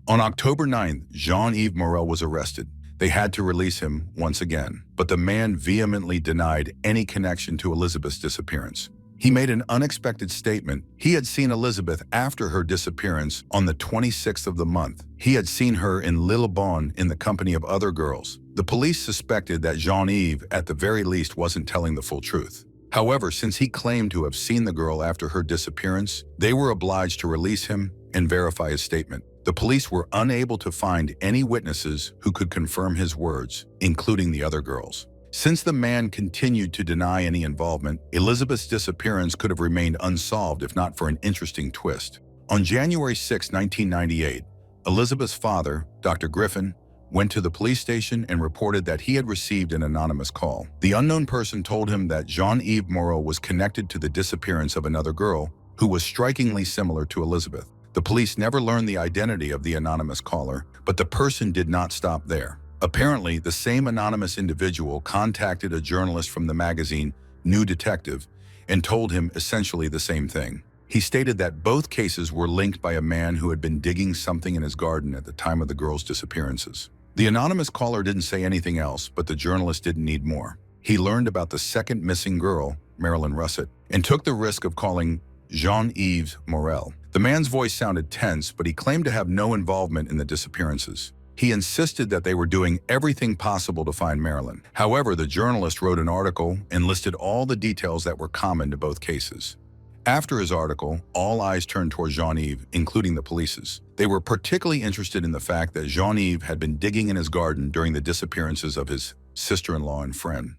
On October 9th, Jean-Yves Morel was arrested. They had to release him once again, but the man vehemently denied any connection to Elizabeth's disappearance. He made an unexpected statement. He had seen Elizabeth after her disappearance on the 26th of the month. He had seen her in Lillebonne in the company of other girls. The police suspected that Jean-Yves, at the very least, wasn't telling the full truth. However, since he claimed to have seen the girl after her disappearance, they were obliged to release him and verify his statement. The police were unable to find any witnesses who could confirm his words, including the other girls. Since the man continued to deny any involvement, Elizabeth's disappearance could have remained unsolved if not for an interesting twist. On January 6, 1998, Elizabeth's father, Dr. Griffin, went to the police station and reported that he had received an anonymous call. The unknown person told him that Jean-Yves Morel was connected to the disappearance of another girl who was strikingly similar to Elizabeth. The police never learned the identity of the anonymous caller, but the person did not stop there. Apparently, the same anonymous individual contacted a journalist from the magazine New Detective and told him essentially the same thing. He stated that both cases were linked by a man who had been digging something in his garden at the time of the girls' disappearances. The anonymous caller didn't say anything else, but the journalist didn't need more. He learned about the second missing girl, Marilyn Russet, and took the risk of calling Jean-Yves Morel. The man's voice sounded tense, but he claimed to have no involvement in the disappearances. He insisted that they were doing everything possible to find Marilyn. However, the journalist wrote an article and listed all the details that were common to both cases. After his article, all eyes turned toward Jean-Yves, including the police's. They were particularly interested in the fact that Jean-Yves had been digging in his garden during the disappearances of his sister-in-law and friend.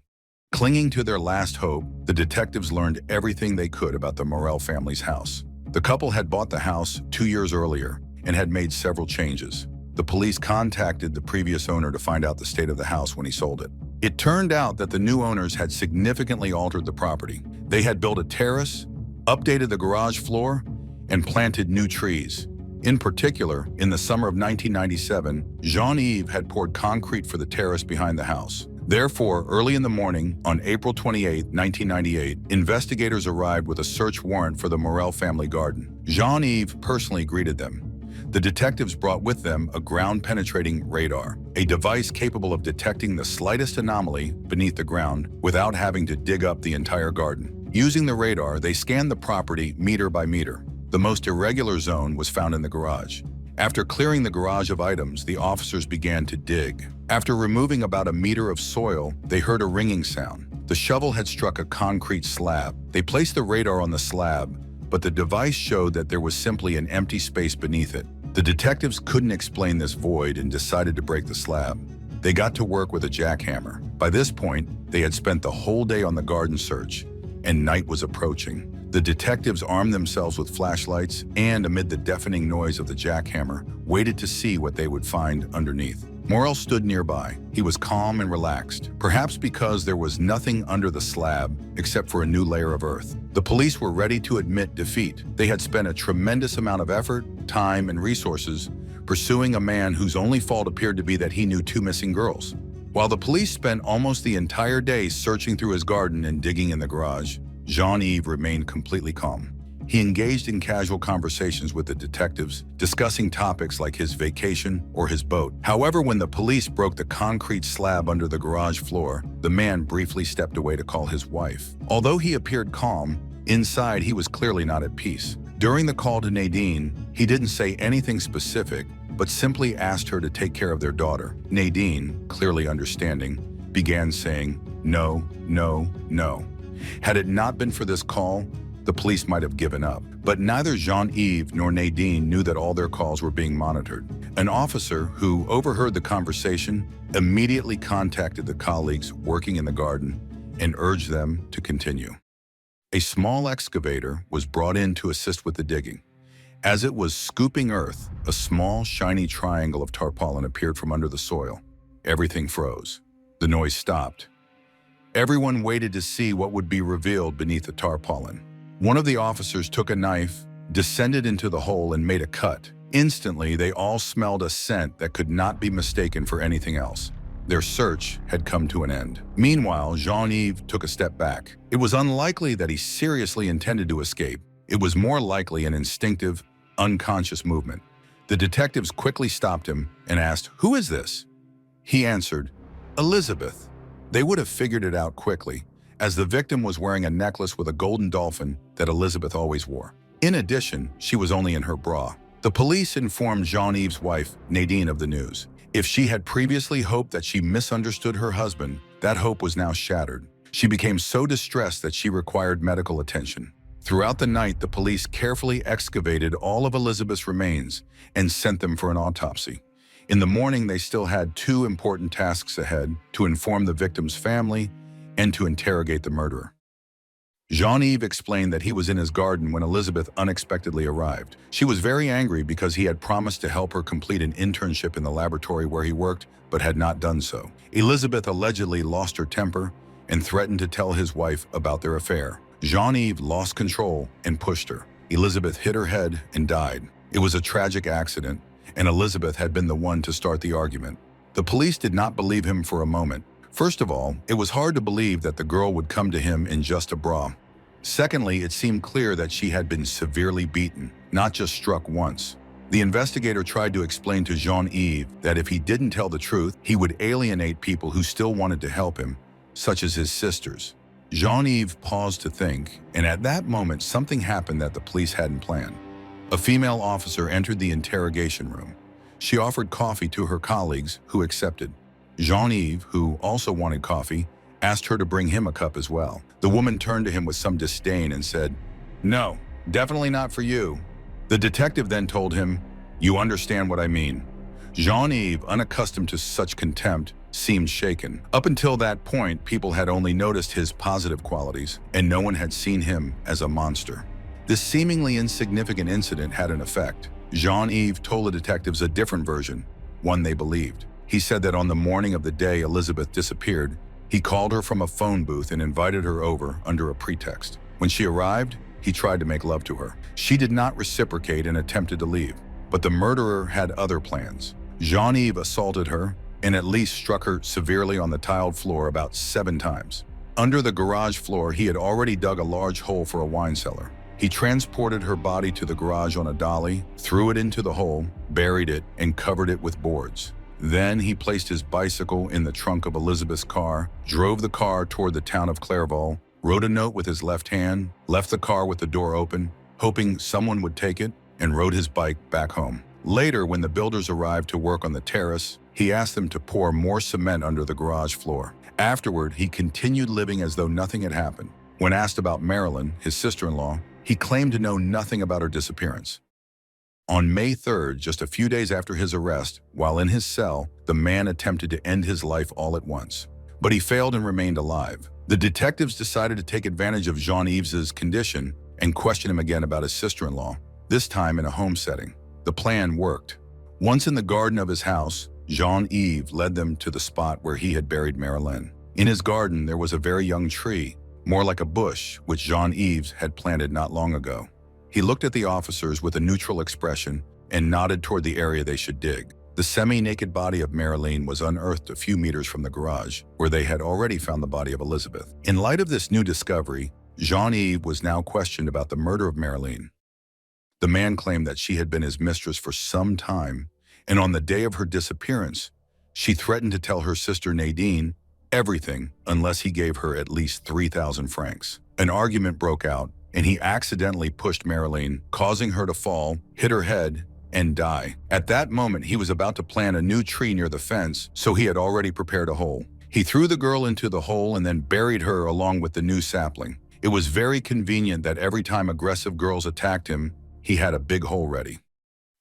Clinging to their last hope, the detectives learned everything they could about the Morel family's house. The couple had bought the house 2 years earlier and had made several changes. The police contacted the previous owner to find out the state of the house when he sold it. It turned out that the new owners had significantly altered the property. They had built a terrace, updated the garage floor, and planted new trees. In particular, in the summer of 1997, Jean-Yves had poured concrete for the terrace behind the house. Therefore, early in the morning, on April 28, 1998, investigators arrived with a search warrant for the Morel family garden. Jean-Yves personally greeted them. The detectives brought with them a ground-penetrating radar, a device capable of detecting the slightest anomaly beneath the ground without having to dig up the entire garden. Using the radar, they scanned the property meter by meter. The most irregular zone was found in the garage. After clearing the garage of items, the officers began to dig. After removing about a meter of soil, they heard a ringing sound. The shovel had struck a concrete slab. They placed the radar on the slab, but the device showed that there was simply an empty space beneath it. The detectives couldn't explain this void and decided to break the slab. They got to work with a jackhammer. By this point, they had spent the whole day on the garden search, and night was approaching. The detectives armed themselves with flashlights and, amid the deafening noise of the jackhammer, waited to see what they would find underneath. Morel stood nearby. He was calm and relaxed, perhaps because there was nothing under the slab except for a new layer of earth. The police were ready to admit defeat. They had spent a tremendous amount of effort, time, and resources pursuing a man whose only fault appeared to be that he knew 2 missing girls. While the police spent almost the entire day searching through his garden and digging in the garage, Jean-Yves remained completely calm. He engaged in casual conversations with the detectives, discussing topics like his vacation or his boat. However, when the police broke the concrete slab under the garage floor, the man briefly stepped away to call his wife. Although he appeared calm, inside he was clearly not at peace. During the call to Nadine, he didn't say anything specific, but simply asked her to take care of their daughter. Nadine, clearly understanding, began saying, "No, no, no." Had it not been for this call, the police might have given up. But neither Jean-Yves nor Nadine knew that all their calls were being monitored. An officer who overheard the conversation immediately contacted the colleagues working in the garden and urged them to continue. A small excavator was brought in to assist with the digging. As it was scooping earth, a small, shiny triangle of tarpaulin appeared from under the soil. Everything froze. The noise stopped. Everyone waited to see what would be revealed beneath the tarpaulin. One of the officers took a knife, descended into the hole, and made a cut. Instantly, they all smelled a scent that could not be mistaken for anything else. Their search had come to an end. Meanwhile, Jean-Yves took a step back. It was unlikely that he seriously intended to escape. It was more likely an instinctive, unconscious movement. The detectives quickly stopped him and asked, "Who is this?" He answered, "Elizabeth." They would have figured it out quickly, as the victim was wearing a necklace with a golden dolphin that Elizabeth always wore. In addition, she was only in her bra. The police informed Jean-Yves' wife, Nadine, of the news. If she had previously hoped that she misunderstood her husband, that hope was now shattered. She became so distressed that she required medical attention. Throughout the night, the police carefully excavated all of Elizabeth's remains and sent them for an autopsy. In the morning, they still had 2 important tasks ahead: to inform the victim's family and to interrogate the murderer. Jean-Yves explained that he was in his garden when Elizabeth unexpectedly arrived. She was very angry because he had promised to help her complete an internship in the laboratory where he worked, but had not done so. Elizabeth allegedly lost her temper and threatened to tell his wife about their affair. Jean-Yves lost control and pushed her. Elizabeth hit her head and died. It was a tragic accident, and Elizabeth had been the one to start the argument. The police did not believe him for a moment. First of all, it was hard to believe that the girl would come to him in just a bra. Secondly, it seemed clear that she had been severely beaten, not just struck once. The investigator tried to explain to Jean-Yves that if he didn't tell the truth, he would alienate people who still wanted to help him, such as his sisters. Jean-Yves paused to think, and at that moment something happened that the police hadn't planned. A female officer entered the interrogation room. She offered coffee to her colleagues, who accepted. Jean-Yves, who also wanted coffee, asked her to bring him a cup as well. The woman turned to him with some disdain and said, "No, definitely not for you." The detective then told him, "You understand what I mean." Jean-Yves, unaccustomed to such contempt, seemed shaken. Up until that point, people had only noticed his positive qualities, and no one had seen him as a monster. This seemingly insignificant incident had an effect. Jean-Yves told the detectives a different version, one they believed. He said that on the morning of the day Elizabeth disappeared, he called her from a phone booth and invited her over under a pretext. When she arrived, he tried to make love to her. She did not reciprocate and attempted to leave, but the murderer had other plans. Jean-Yves assaulted her and at least struck her severely on the tiled floor about 7 times. Under the garage floor, he had already dug a large hole for a wine cellar. He transported her body to the garage on a dolly, threw it into the hole, buried it, and covered it with boards. Then he placed his bicycle in the trunk of Elizabeth's car, drove the car toward the town of Clairvaux, wrote a note with his left hand, left the car with the door open, hoping someone would take it, and rode his bike back home. Later, when the builders arrived to work on the terrace, he asked them to pour more cement under the garage floor. Afterward, he continued living as though nothing had happened. When asked about Marilyn, his sister-in-law, he claimed to know nothing about her disappearance. On May 3rd, just a few days after his arrest, while in his cell, the man attempted to end his life all at once. But he failed and remained alive. The detectives decided to take advantage of Jean-Yves' condition and question him again about his sister-in-law, this time in a home setting. The plan worked. Once in the garden of his house, Jean-Yves led them to the spot where he had buried Marilyn. In his garden, there was a very young tree, more like a bush, which Jean-Yves had planted not long ago. He looked at the officers with a neutral expression and nodded toward the area they should dig. The semi-naked body of Marilyn was unearthed a few meters from the garage, where they had already found the body of Elizabeth. In light of this new discovery, Jean-Yves was now questioned about the murder of Marilyn. The man claimed that she had been his mistress for some time, and on the day of her disappearance, she threatened to tell her sister Nadine everything unless he gave her at least 3,000 francs. An argument broke out, and he accidentally pushed Marilyn, causing her to fall, hit her head, and die. At that moment, he was about to plant a new tree near the fence, so he had already prepared a hole. He threw the girl into the hole and then buried her along with the new sapling. It was very convenient that every time aggressive girls attacked him, he had a big hole ready.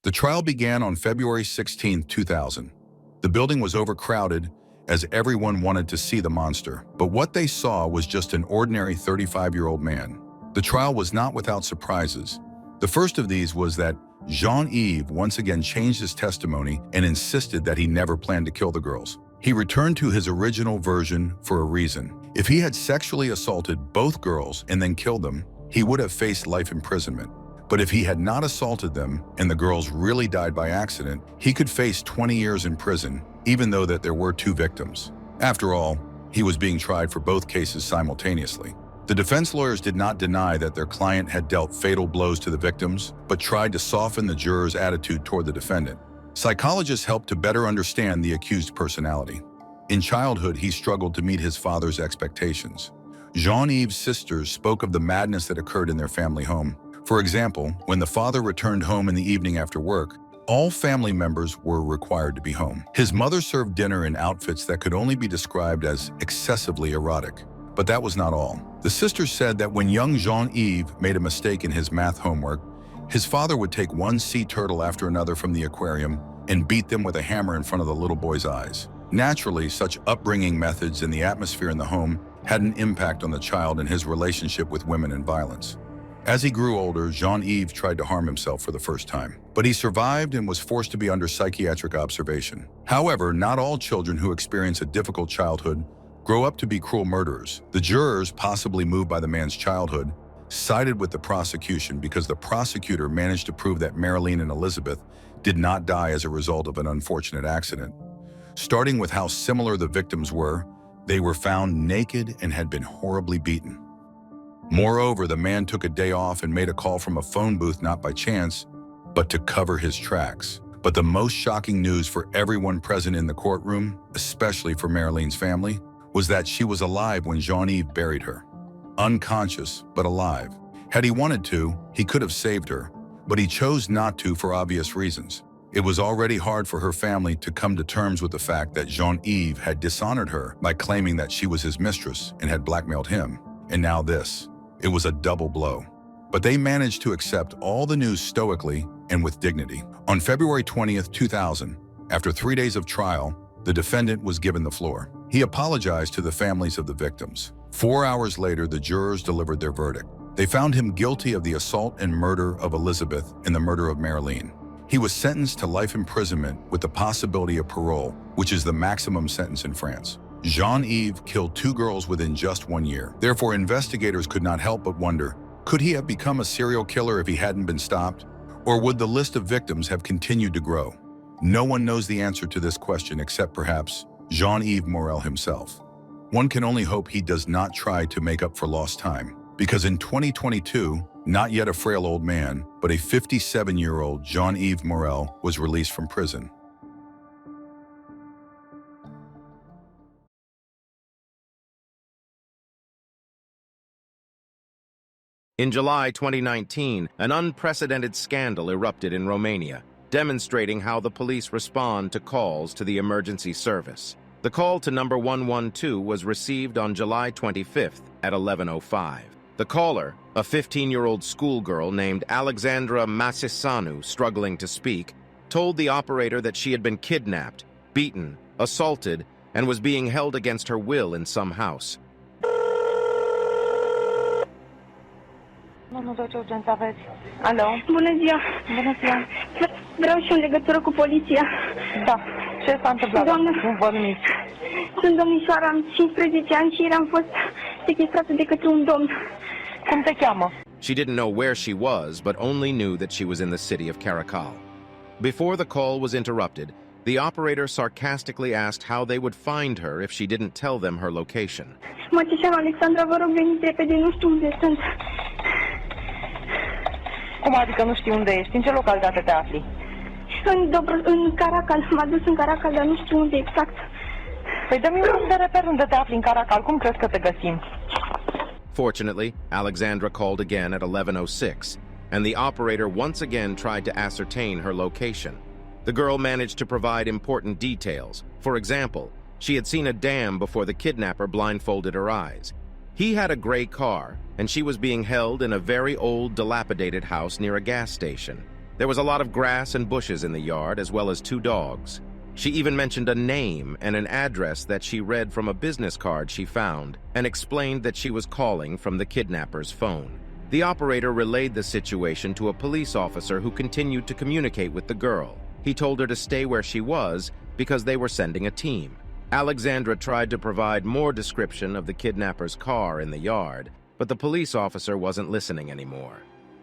The trial began on February 16, 2000. The building was overcrowded as everyone wanted to see the monster, but what they saw was just an ordinary 35-year-old man. The trial was not without surprises. The first of these was that Jean-Yves once again changed his testimony and insisted that he never planned to kill the girls. He returned to his original version for a reason. If he had sexually assaulted both girls and then killed them, he would have faced life imprisonment. But if he had not assaulted them and the girls really died by accident, he could face 20 years in prison, even though that there were two victims. After all, he was being tried for both cases simultaneously. The defense lawyers did not deny that their client had dealt fatal blows to the victims, but tried to soften the jurors' attitude toward the defendant. Psychologists helped to better understand the accused's personality. In childhood, he struggled to meet his father's expectations. Jean-Yves' sisters spoke of the madness that occurred in their family home. For example, when the father returned home in the evening after work, all family members were required to be home. His mother served dinner in outfits that could only be described as excessively erotic. But that was not all. The sisters said that when young Jean-Yves made a mistake in his math homework, his father would take one sea turtle after another from the aquarium and beat them with a hammer in front of the little boy's eyes. Naturally, such upbringing methods and the atmosphere in the home had an impact on the child and his relationship with women and violence. As he grew older, Jean-Yves tried to harm himself for the first time, but he survived and was forced to be under psychiatric observation. However, not all children who experience a difficult childhood grow up to be cruel murderers. The jurors, possibly moved by the man's childhood, sided with the prosecution because the prosecutor managed to prove that Marilyn and Elizabeth did not die as a result of an unfortunate accident. Starting with how similar the victims were, they were found naked and had been horribly beaten. Moreover, the man took a day off and made a call from a phone booth not by chance, but to cover his tracks. But the most shocking news for everyone present in the courtroom, especially for Marilyn's family, was that she was alive when Jean-Yves buried her. Unconscious, but alive. Had he wanted to, he could have saved her, but he chose not to for obvious reasons. It was already hard for her family to come to terms with the fact that Jean-Yves had dishonored her by claiming that she was his mistress and had blackmailed him. And now this. It was a double blow. But they managed to accept all the news stoically and with dignity. On February 20th, 2000, after 3 days of trial, the defendant was given the floor. He apologized to the families of the victims. 4 hours later, the jurors delivered their verdict. They found him guilty of the assault and murder of Elizabeth and the murder of Marilyn. He was sentenced to life imprisonment with the possibility of parole, which is the maximum sentence in France. Jean-Yves killed 2 girls within just 1 year. Therefore, investigators could not help but wonder, could he have become a serial killer if he hadn't been stopped? Or would the list of victims have continued to grow? No one knows the answer to this question except perhaps Jean-Yves Morel himself. One can only hope he does not try to make up for lost time, because in 2022, not yet a frail old man, but a 57-year-old Jean-Yves Morel was released from prison. In July 2019, an unprecedented scandal erupted in Romania, demonstrating how the police respond to calls to the emergency service. The call to number 112 was received on July 25th at 11:05. The caller, a 15-year-old schoolgirl named Alexandra Masisanu, struggling to speak, told the operator that she had been kidnapped, beaten, assaulted, and was being held against her will in some house. Alo? Bună ziua! Bună ziua! Vreau și în legătură cu poliția. Da. Ce s-a întâmplat? Doamnă, Nu vă numiți. sunt domnișoara, am 15 ani și ieri am fost sechestrată de către un domn. Cum te cheamă? She didn't know where she was, but only knew that she was in the city of Caracal. Before the call was interrupted, the operator sarcastically asked how they would find her if she didn't tell them her location. Mă ceșeam, Alexandra, vă rog, veniți repede, nu știu unde sunt. Cum adică nu știi unde ești? În ce localitate te afli? În Caracal, m-a dus în Caracal, dar nu știu unde exact. Păi dă-mi un punct de reper unde te afli în Caracal. Cum crezi că te găsim? Fortunately, Alexandra called again at 11:06, and the operator once again tried to ascertain her location. The girl managed to provide important details. For example, she had seen a dam before the kidnapper blindfolded her eyes. He had a gray car, and she was being held in a very old, dilapidated house near a gas station. There was a lot of grass and bushes in the yard, as well as 2 dogs. She even mentioned a name and an address that she read from a business card she found, and explained that she was calling from the kidnapper's phone. The operator relayed the situation to a police officer who continued to communicate with the girl. He told her to stay where she was because they were sending a team. Alexandra tried to provide more description of the kidnapper's car in the yard, but the police officer wasn't listening anymore.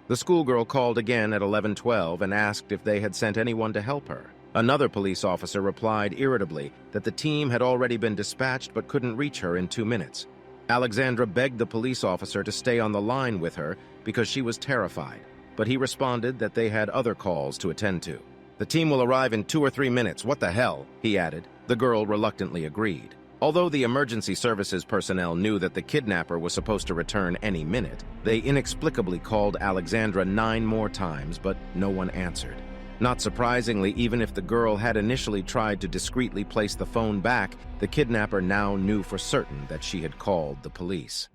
The schoolgirl called again at 11:12 and asked if they had sent anyone to help her. Another police officer replied irritably that the team had already been dispatched but couldn't reach her in 2 minutes. Alexandra begged the police officer to stay on the line with her because she was terrified, but he responded that they had other calls to attend to. "The team will arrive in 2 or 3 minutes, what the hell?" he added. The girl reluctantly agreed. Although the emergency services personnel knew that the kidnapper was supposed to return any minute, they inexplicably called Alexandra 9 more times, but no one answered. Not surprisingly, even if the girl had initially tried to discreetly place the phone back, the kidnapper now knew for certain that she had called the police.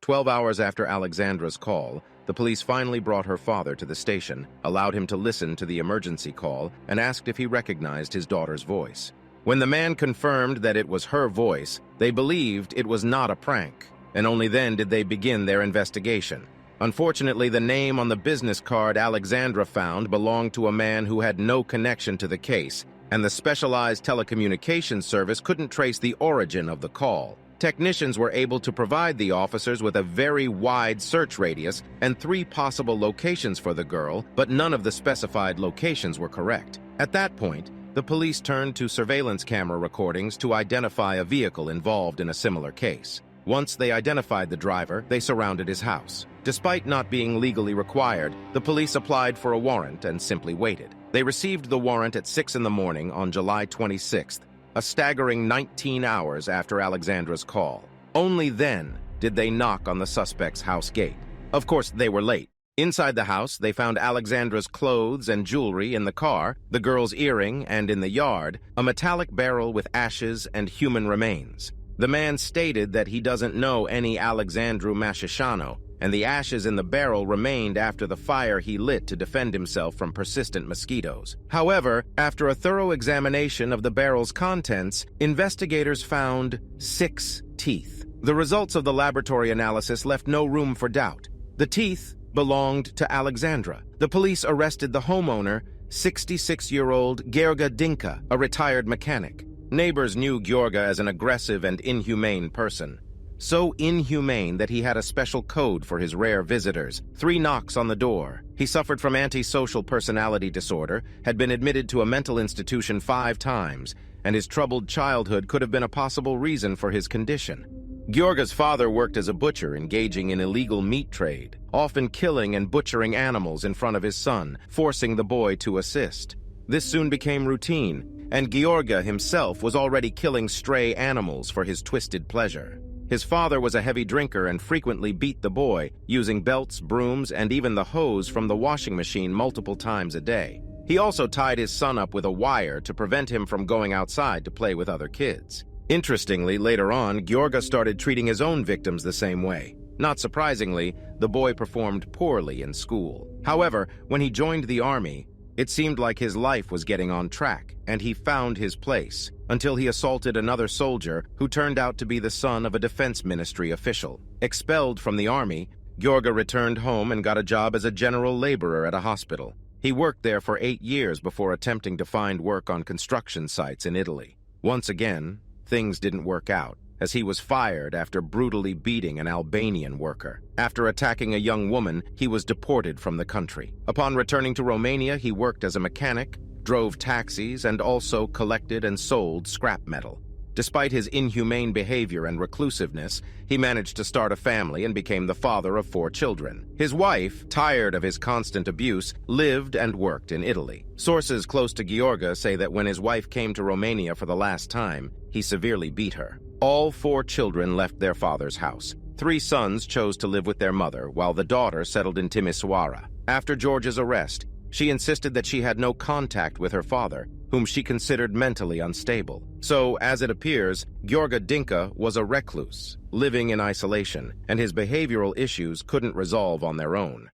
12 hours after Alexandra's call, the police finally brought her father to the station, allowed him to listen to the emergency call, and asked if he recognized his daughter's voice. When the man confirmed that it was her voice, they believed it was not a prank, and only then did they begin their investigation. Unfortunately, the name on the business card Alexandra found belonged to a man who had no connection to the case, and the specialized telecommunications service couldn't trace the origin of the call. Technicians were able to provide the officers with a very wide search radius and 3 possible locations for the girl, but none of the specified locations were correct. At that point, the police turned to surveillance camera recordings to identify a vehicle involved in a similar case. Once they identified the driver, they surrounded his house. Despite not being legally required, the police applied for a warrant and simply waited. They received the warrant at 6 in the morning on July 26th, a staggering 19 hours after Alexandra's call. Only then did they knock on the suspect's house gate. Of course, they were late. Inside the house, they found Alexandra's clothes and jewelry in the car, the girl's earring, and in the yard, a metallic barrel with ashes and human remains. The man stated that he doesn't know any Alexandru Masishano, and the ashes in the barrel remained after the fire he lit to defend himself from persistent mosquitoes. However, after a thorough examination of the barrel's contents, investigators found 6 teeth. The results of the laboratory analysis left no room for doubt. The teeth belonged to Alexandra. The police arrested the homeowner, 66-year-old Georga Dinka, a retired mechanic. Neighbors knew Georga as an aggressive and inhumane person. So inhumane that he had a special code for his rare visitors. 3 knocks on the door. He suffered from antisocial personality disorder, had been admitted to a mental institution 5 times, and his troubled childhood could have been a possible reason for his condition. Georga's father worked as a butcher, engaging in illegal meat trade, often killing and butchering animals in front of his son, forcing the boy to assist. This soon became routine, and Georga himself was already killing stray animals for his twisted pleasure. His father was a heavy drinker and frequently beat the boy, using belts, brooms, and even the hose from the washing machine multiple times a day. He also tied his son up with a wire to prevent him from going outside to play with other kids. Interestingly, later on, Georga started treating his own victims the same way. Not surprisingly, the boy performed poorly in school. However, when he joined the army, it seemed like his life was getting on track, and he found his place, until he assaulted another soldier who turned out to be the son of a defense ministry official. Expelled from the army, Gheorghe returned home and got a job as a general laborer at a hospital. He worked there for 8 years before attempting to find work on construction sites in Italy. Once again, things didn't work out, as he was fired after brutally beating an Albanian worker. After attacking a young woman, he was deported from the country. Upon returning to Romania, he worked as a mechanic, drove taxis, and also collected and sold scrap metal. Despite his inhumane behavior and reclusiveness, he managed to start a family and became the father of 4 children. His wife, tired of his constant abuse, lived and worked in Italy. Sources close to Gheorghe say that when his wife came to Romania for the last time, he severely beat her. All 4 children left their father's house. 3 sons chose to live with their mother, while the daughter settled in Timisoara. After George's arrest, she insisted that she had no contact with her father, whom she considered mentally unstable. So, as it appears, Gheorghe Dinka was a recluse, living in isolation, and his behavioral issues couldn't resolve on their own.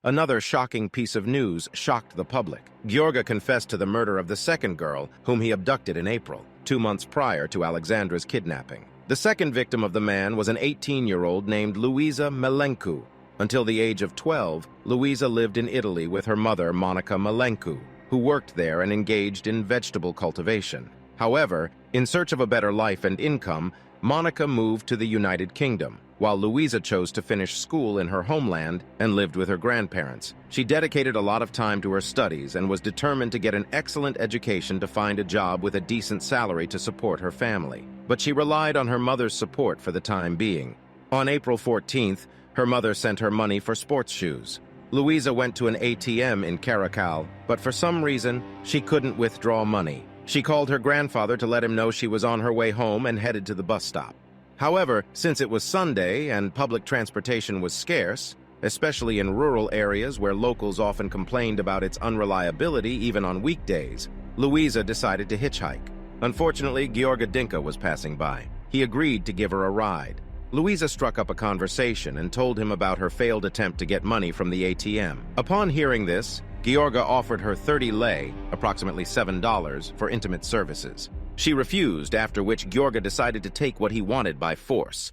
Another shocking piece of news shocked the public. Gheorghe confessed to the murder of the second girl, whom he abducted in April, 2 months prior to Alexandra's kidnapping. The second victim of the man was an 18-year-old named Luisa Melencu. Until the age of 12, Luisa lived in Italy with her mother, Monica Melencu, who worked there and engaged in vegetable cultivation. However, in search of a better life and income, Monica moved to the United Kingdom, while Luisa chose to finish school in her homeland and lived with her grandparents. She dedicated a lot of time to her studies and was determined to get an excellent education to find a job with a decent salary to support her family. But she relied on her mother's support for the time being. On April 14th, her mother sent her money for sports shoes. Luisa went to an ATM in Caracal, but for some reason, she couldn't withdraw money. She called her grandfather to let him know she was on her way home and headed to the bus stop. However, since it was Sunday and public transportation was scarce, especially in rural areas where locals often complained about its unreliability even on weekdays, Luisa decided to hitchhike. Unfortunately, Gheorghe Dinka was passing by. He agreed to give her a ride. Luisa struck up a conversation and told him about her failed attempt to get money from the ATM. Upon hearing this, Gheorghe offered her 30 lei, approximately $7, for intimate services. She refused, after which Gheorghe decided to take what he wanted by force.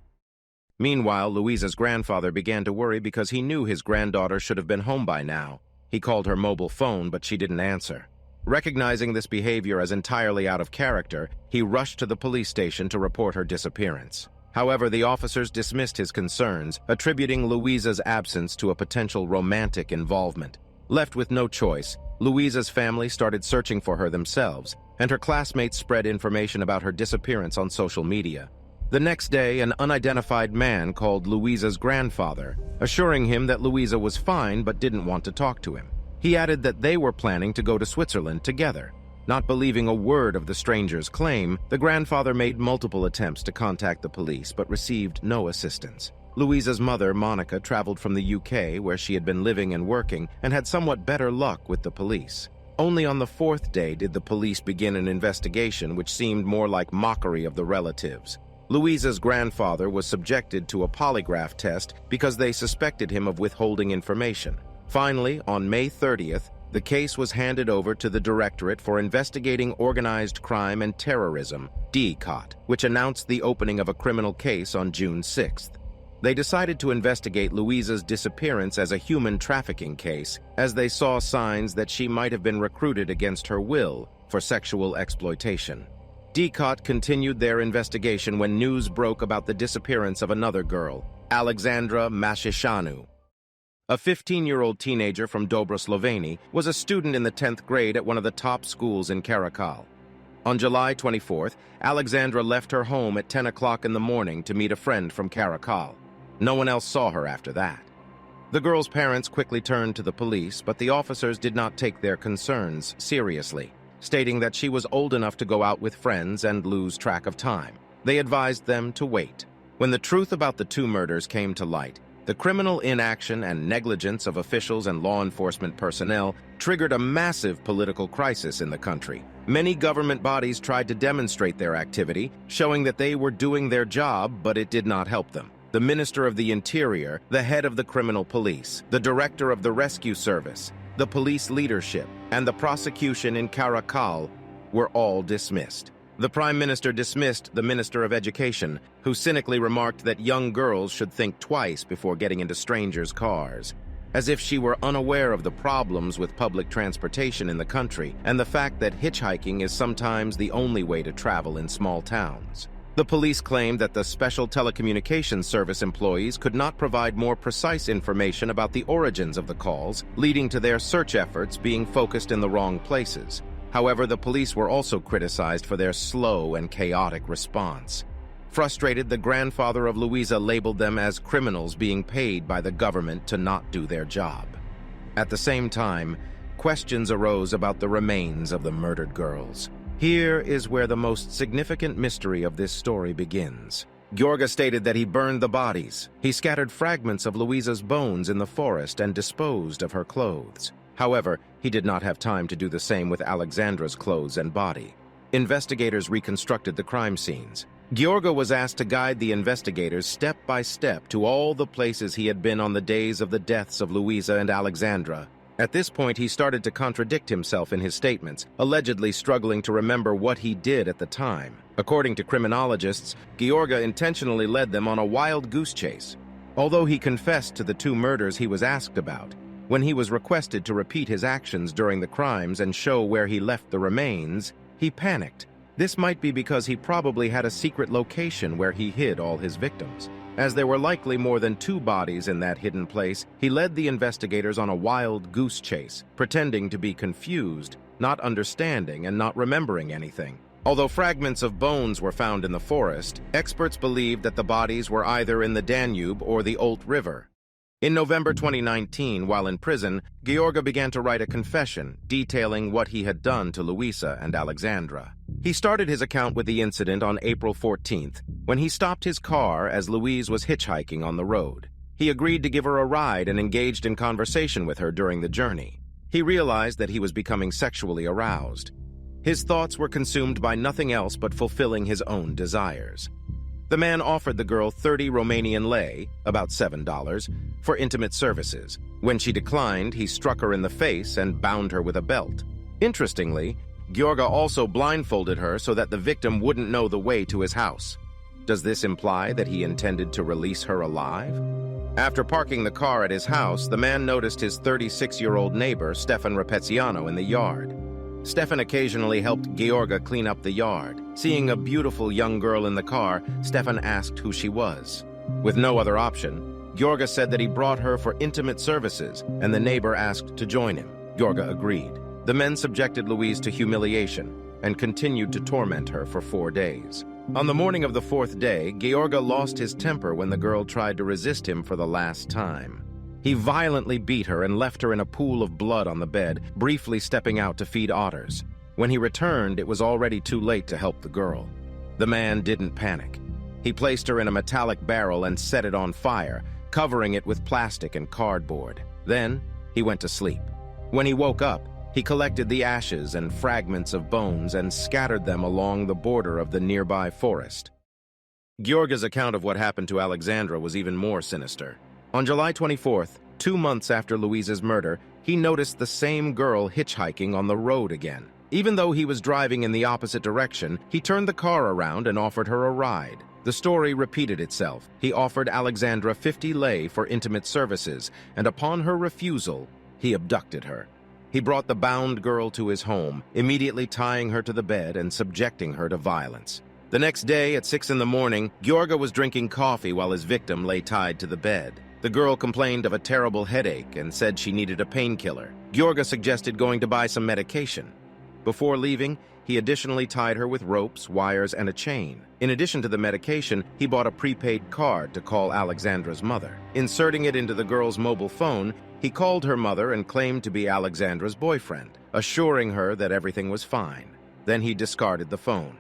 Meanwhile, Luisa's grandfather began to worry because he knew his granddaughter should have been home by now. He called her mobile phone, but she didn't answer. Recognizing this behavior as entirely out of character, he rushed to the police station to report her disappearance. However, the officers dismissed his concerns, attributing Luisa's absence to a potential romantic involvement. Left with no choice, Luisa's family started searching for her themselves, and her classmates spread information about her disappearance on social media. The next day, an unidentified man called Luisa's grandfather, assuring him that Luisa was fine but didn't want to talk to him. He added that they were planning to go to Switzerland together. Not believing a word of the stranger's claim, the grandfather made multiple attempts to contact the police but received no assistance. Luisa's mother, Monica, traveled from the UK, where she had been living and working, and had somewhat better luck with the police. Only on the 4th day did the police begin an investigation which seemed more like mockery of the relatives. Luisa's grandfather was subjected to a polygraph test because they suspected him of withholding information. Finally, on May 30th, the case was handed over to the Directorate for Investigating Organized Crime and Terrorism, DCOT, which announced the opening of a criminal case on June 6th. They decided to investigate Luisa's disappearance as a human trafficking case, as they saw signs that she might have been recruited against her will for sexual exploitation. DCOT continued their investigation when news broke about the disappearance of another girl, Alexandra Masishanu. A 15-year-old teenager from Dobra, Slovenia, was a student in the 10th grade at one of the top schools in Caracal. On July 24th, Alexandra left her home at 10 o'clock in the morning to meet a friend from Caracal. No one else saw her after that. The girl's parents quickly turned to the police, but the officers did not take their concerns seriously, stating that she was old enough to go out with friends and lose track of time. They advised them to wait. When the truth about the 2 murders came to light, the criminal inaction and negligence of officials and law enforcement personnel triggered a massive political crisis in the country. Many government bodies tried to demonstrate their activity, showing that they were doing their job, but it did not help them. the Minister of the Interior, the head of the criminal police, the director of the rescue service, the police leadership, and the prosecution in Caracal were all dismissed. The Prime Minister dismissed the Minister of Education, who cynically remarked that young girls should think twice before getting into strangers' cars, as if she were unaware of the problems with public transportation in the country and the fact that hitchhiking is sometimes the only way to travel in small towns. The police claimed that the Special Telecommunications Service employees could not provide more precise information about the origins of the calls, leading to their search efforts being focused in the wrong places. However, the police were also criticized for their slow and chaotic response. Frustrated, the grandfather of Louisa labeled them as criminals being paid by the government to not do their job. At the same time, questions arose about the remains of the murdered girls. Here is where the most significant mystery of this story begins. Gheorghe stated that he burned the bodies. He scattered fragments of Louisa's bones in the forest and disposed of her clothes. However, he did not have time to do the same with Alexandra's clothes and body. Investigators reconstructed the crime scenes. Gheorghe was asked to guide the investigators step by step to all the places he had been on the days of the deaths of Louisa and Alexandra. At this point, he started to contradict himself in his statements, allegedly struggling to remember what he did at the time. According to criminologists, Gheorghe intentionally led them on a wild goose chase. Although he confessed to the 2 murders he was asked about, when he was requested to repeat his actions during the crimes and show where he left the remains, he panicked. This might be because he probably had a secret location where he hid all his victims. As there were likely more than 2 bodies in that hidden place, he led the investigators on a wild goose chase, pretending to be confused, not understanding, and not remembering anything. Although fragments of bones were found in the forest, experts believed that the bodies were either in the Danube or the Olt River. In November 2019, while in prison, Gheorghe began to write a confession detailing what he had done to Louisa and Alexandra. He started his account with the incident on April 14th, when he stopped his car as Louise was hitchhiking on the road. He agreed to give her a ride and engaged in conversation with her during the journey. He realized that he was becoming sexually aroused. His thoughts were consumed by nothing else but fulfilling his own desires. The man offered the girl 30 Romanian lei, about $7, for intimate services. When she declined, he struck her in the face and bound her with a belt. Interestingly, Gheorghe also blindfolded her so that the victim wouldn't know the way to his house. Does this imply that he intended to release her alive? After parking the car at his house, the man noticed his 36-year-old neighbor, Stefan Repeziano, in the yard. Stefan occasionally helped Gheorghe clean up the yard. Seeing a beautiful young girl in the car, Stefan asked who she was. With no other option, Gheorghe said that he brought her for intimate services, and the neighbor asked to join him. Gheorghe agreed. The men subjected Louise to humiliation and continued to torment her for 4 days. On the morning of the 4th day, Gheorghe lost his temper when the girl tried to resist him for the last time. He violently beat her and left her in a pool of blood on the bed, briefly stepping out to feed otters. When he returned, it was already too late to help the girl. The man didn't panic. He placed her in a metallic barrel and set it on fire, covering it with plastic and cardboard. Then, he went to sleep. When he woke up, he collected the ashes and fragments of bones and scattered them along the border of the nearby forest. Gheorghe's account of what happened to Alexandra was even more sinister. On July 24th, 2 months after Louisa's murder, he noticed the same girl hitchhiking on the road again. Even though he was driving in the opposite direction, he turned the car around and offered her a ride. The story repeated itself. He offered Alexandra 50 lei for intimate services, and upon her refusal, he abducted her. He brought the bound girl to his home, immediately tying her to the bed and subjecting her to violence. The next day, at 6 in the morning, Gheorghe was drinking coffee while his victim lay tied to the bed. The girl complained of a terrible headache and said she needed a painkiller. Gheorghe suggested going to buy some medication. Before leaving, he additionally tied her with ropes, wires, and a chain. In addition to the medication, he bought a prepaid card to call Alexandra's mother. Inserting it into the girl's mobile phone, he called her mother and claimed to be Alexandra's boyfriend, assuring her that everything was fine. Then he discarded the phone.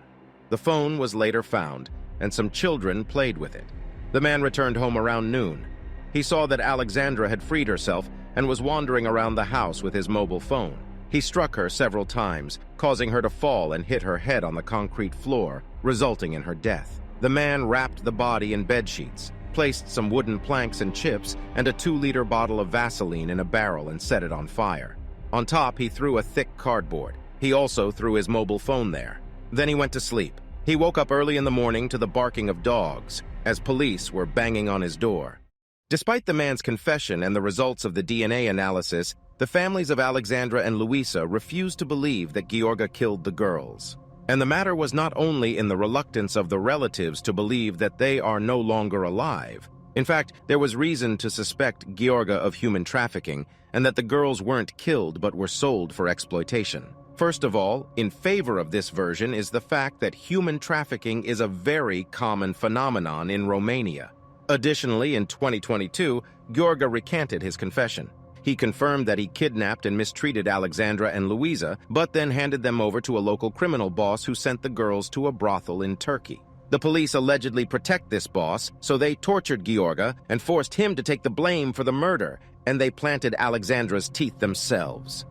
The phone was later found, and some children played with it. The man returned home around noon. He saw that Alexandra had freed herself and was wandering around the house with his mobile phone. He struck her several times, causing her to fall and hit her head on the concrete floor, resulting in her death. The man wrapped the body in bedsheets. placed some wooden planks and chips and a 2-liter bottle of Vaseline in a barrel and set it on fire. On top, he threw a thick cardboard. He also threw his mobile phone there. Then he went to sleep. He woke up early in the morning to the barking of dogs, as police were banging on his door. Despite the man's confession and the results of the DNA analysis, the families of Alexandra and Luisa refused to believe that Gheorghe killed the girls. And the matter was not only in the reluctance of the relatives to believe that they are no longer alive. In fact, there was reason to suspect Gheorghe of human trafficking and that the girls weren't killed but were sold for exploitation. First of all, in favor of this version is the fact that human trafficking is a very common phenomenon in Romania. Additionally, in 2022, Gheorghe recanted his confession. He confirmed that he kidnapped and mistreated Alexandra and Luisa, but then handed them over to a local criminal boss who sent the girls to a brothel in Turkey. The police allegedly protect this boss, so they tortured Gheorghe and forced him to take the blame for the murder, and they planted Alexandra's teeth themselves.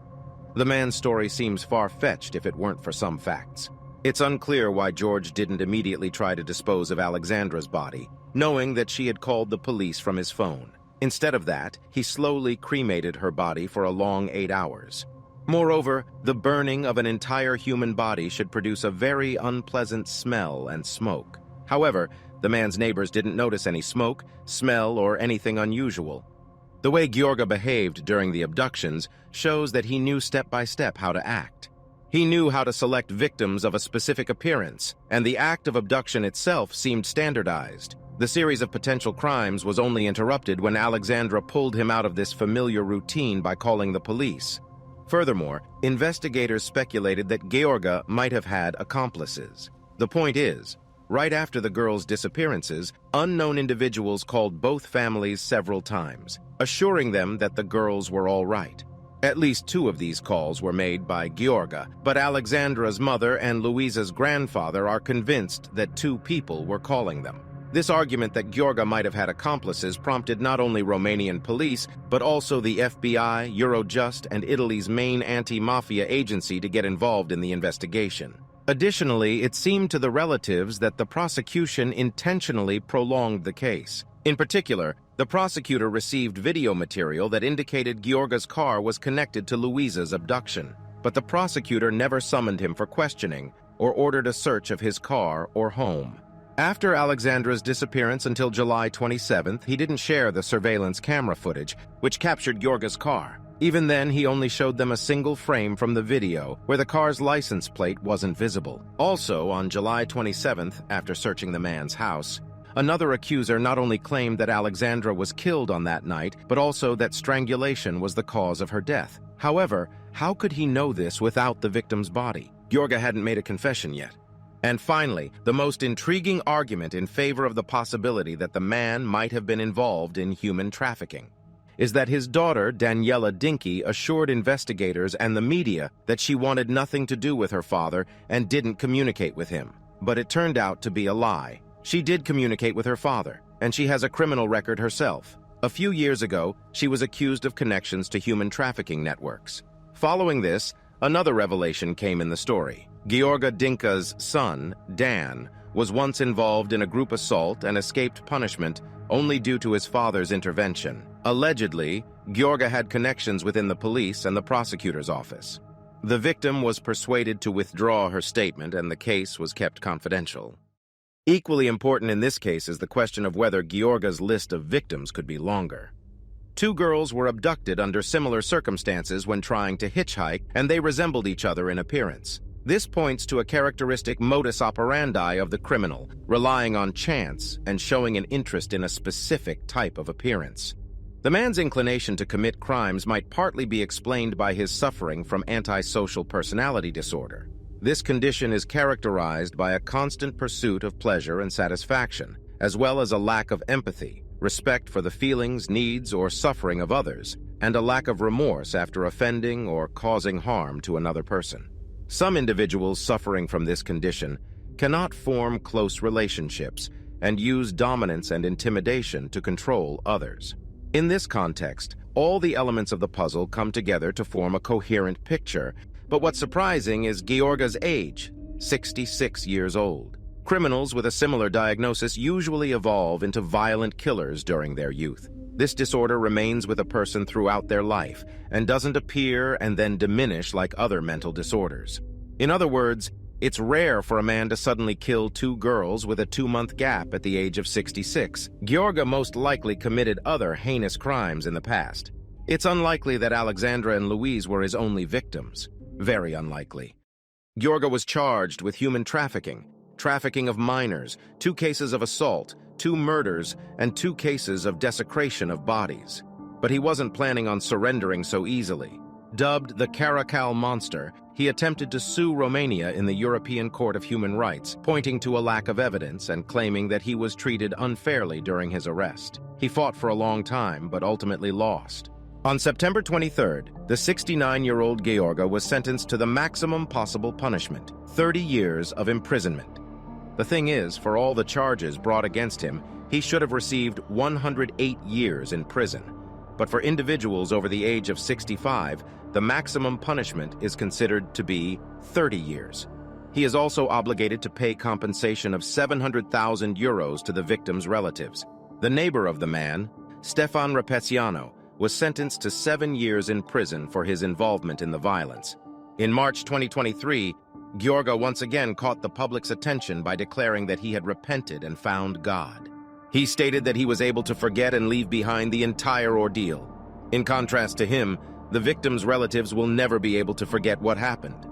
The man's story seems far-fetched if it weren't for some facts. It's unclear why George didn't immediately try to dispose of Alexandra's body, knowing that she had called the police from his phone. Instead of that, he slowly cremated her body for a long 8 hours. Moreover, the burning of an entire human body should produce a very unpleasant smell and smoke. However, the man's neighbors didn't notice any smoke, smell, or anything unusual. The way Gheorghe behaved during the abductions shows that he knew step by step how to act. He knew how to select victims of a specific appearance, and the act of abduction itself seemed standardized. The series of potential crimes was only interrupted when Alexandra pulled him out of this familiar routine by calling the police. Furthermore, investigators speculated that Gheorghe might have had accomplices. The point is, right after the girls' disappearances, unknown individuals called both families several times, assuring them that the girls were all right. At least 2 of these calls were made by Gheorghe, but Alexandra's mother and Luisa's grandfather are convinced that 2 people were calling them. This argument that Gheorghe might have had accomplices prompted not only Romanian police, but also the FBI, Eurojust, and Italy's main anti-mafia agency to get involved in the investigation. Additionally, it seemed to the relatives that the prosecution intentionally prolonged the case. In particular, the prosecutor received video material that indicated Gheorghe's car was connected to Luisa's abduction, but the prosecutor never summoned him for questioning or ordered a search of his car or home. After Alexandra's disappearance until July 27th, he didn't share the surveillance camera footage, which captured Gheorghe's car. Even then, he only showed them a single frame from the video, where the car's license plate wasn't visible. Also, on July 27th, after searching the man's house, another accuser not only claimed that Alexandra was killed on that night, but also that strangulation was the cause of her death. However, how could he know this without the victim's body? Gheorghe hadn't made a confession yet. And finally, the most intriguing argument in favor of the possibility that the man might have been involved in human trafficking is that his daughter, Daniela Dinky, assured investigators and the media that she wanted nothing to do with her father and didn't communicate with him. But it turned out to be a lie. She did communicate with her father, and she has a criminal record herself. A few years ago, she was accused of connections to human trafficking networks. Following this, another revelation came in the story. Gheorghe Dinka's son, Dan, was once involved in a group assault and escaped punishment only due to his father's intervention. Allegedly, Gheorghe had connections within the police and the prosecutor's office. The victim was persuaded to withdraw her statement and the case was kept confidential. Equally important in this case is the question of whether Gheorghe's list of victims could be longer. 2 girls were abducted under similar circumstances when trying to hitchhike, and they resembled each other in appearance. This points to a characteristic modus operandi of the criminal, relying on chance and showing an interest in a specific type of appearance. The man's inclination to commit crimes might partly be explained by his suffering from antisocial personality disorder. This condition is characterized by a constant pursuit of pleasure and satisfaction, as well as a lack of empathy, respect for the feelings, needs, or suffering of others, and a lack of remorse after offending or causing harm to another person. Some individuals suffering from this condition cannot form close relationships and use dominance and intimidation to control others. In this context, all the elements of the puzzle come together to form a coherent picture, but what's surprising is Gheorghe's age, 66 years old. Criminals with a similar diagnosis usually evolve into violent killers during their youth. This disorder remains with a person throughout their life and doesn't appear and then diminish like other mental disorders. In other words, it's rare for a man to suddenly kill 2 girls with a 2-month gap at the age of 66. Gheorghe most likely committed other heinous crimes in the past. It's unlikely that Alexandra and Louise were his only victims. Very unlikely. Gheorghe was charged with human trafficking, trafficking of minors, 2 cases of assault, 2 murders, and 2 cases of desecration of bodies. But he wasn't planning on surrendering so easily. Dubbed the Caracal Monster, he attempted to sue Romania in the European Court of Human Rights, pointing to a lack of evidence and claiming that he was treated unfairly during his arrest. He fought for a long time, but ultimately lost. On September 23rd, the 69-year-old Gheorghe was sentenced to the maximum possible punishment, 30 years of imprisonment. The thing is, for all the charges brought against him, he should have received 108 years in prison. But for individuals over the age of 65, the maximum punishment is considered to be 30 years. He is also obligated to pay compensation of 700,000 euros to the victim's relatives. The neighbor of the man, Stefan Repeziano, was sentenced to 7 years in prison for his involvement in the violence. In March 2023, Gheorghe once again caught the public's attention by declaring that he had repented and found God. He stated that he was able to forget and leave behind the entire ordeal. In contrast to him, the victim's relatives will never be able to forget what happened.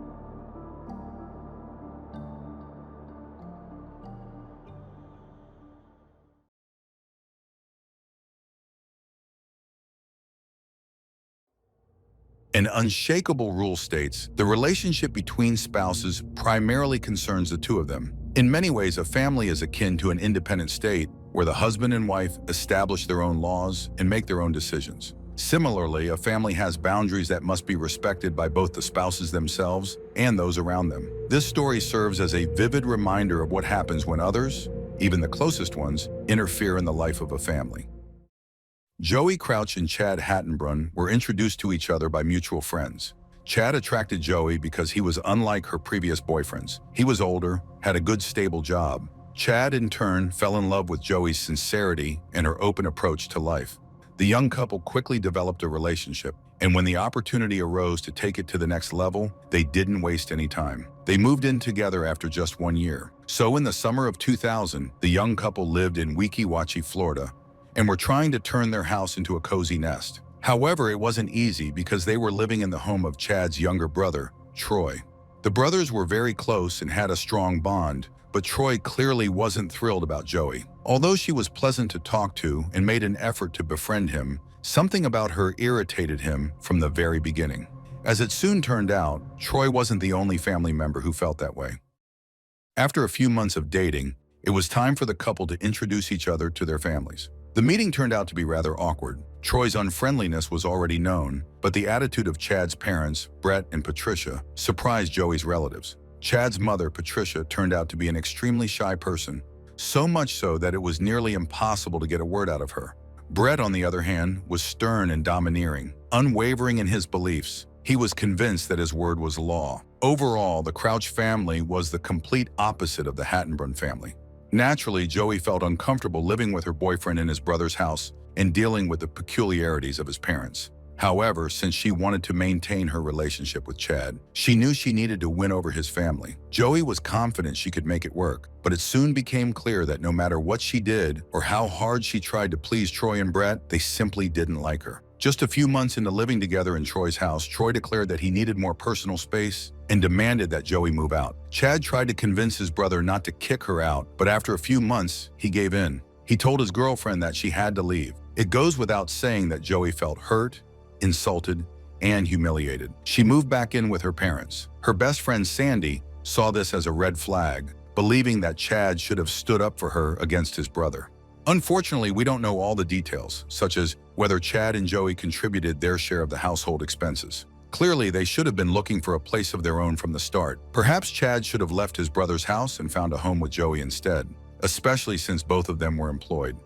An unshakable rule states the relationship between spouses primarily concerns the 2 of them. In many ways, a family is akin to an independent state where the husband and wife establish their own laws and make their own decisions. Similarly, a family has boundaries that must be respected by both the spouses themselves and those around them. This story serves as a vivid reminder of what happens when others, even the closest ones, interfere in the life of a family. Joey Crouch and Chad Hattenbrunn were introduced to each other by mutual friends. Chad attracted Joey because he was unlike her previous boyfriends. He was older, had a good stable job. Chad, in turn, fell in love with Joey's sincerity and her open approach to life. The young couple quickly developed a relationship, and when the opportunity arose to take it to the next level, they didn't waste any time. They moved in together after just 1 year. So in the summer of 2000, the young couple lived in Weeki Wachee, Florida, and were trying to turn their house into a cozy nest. However, it wasn't easy because they were living in the home of Chad's younger brother, Troy. The brothers were very close and had a strong bond, but Troy clearly wasn't thrilled about Joey. Although she was pleasant to talk to and made an effort to befriend him, something about her irritated him from the very beginning. As it soon turned out, Troy wasn't the only family member who felt that way. After a few months of dating, it was time for the couple to introduce each other to their families. The meeting turned out to be rather awkward. Troy's unfriendliness was already known, but the attitude of Chad's parents, Brett and Patricia, surprised Joey's relatives. Chad's mother, Patricia, turned out to be an extremely shy person, so much so that it was nearly impossible to get a word out of her. Brett, on the other hand, was stern and domineering, unwavering in his beliefs. He was convinced that his word was law. Overall, the Crouch family was the complete opposite of the Hattenbrunn family. Naturally, Joey felt uncomfortable living with her boyfriend in his brother's house and dealing with the peculiarities of his parents. However, since she wanted to maintain her relationship with Chad, she knew she needed to win over his family. Joey was confident she could make it work, but it soon became clear that no matter what she did or how hard she tried to please Troy and Brett, they simply didn't like her. Just a few months into living together in Troy's house, Troy declared that he needed more personal space and demanded that Joey move out. Chad tried to convince his brother not to kick her out, but after a few months, he gave in. He told his girlfriend that she had to leave. It goes without saying that Joey felt hurt, insulted, and humiliated. She moved back in with her parents. Her best friend Sandy saw this as a red flag, believing that Chad should have stood up for her against his brother. Unfortunately, we don't know all the details, such as whether Chad and Joey contributed their share of the household expenses. Clearly, they should have been looking for a place of their own from the start. Perhaps Chad should have left his brother's house and found a home with Joey instead, especially since both of them were employed.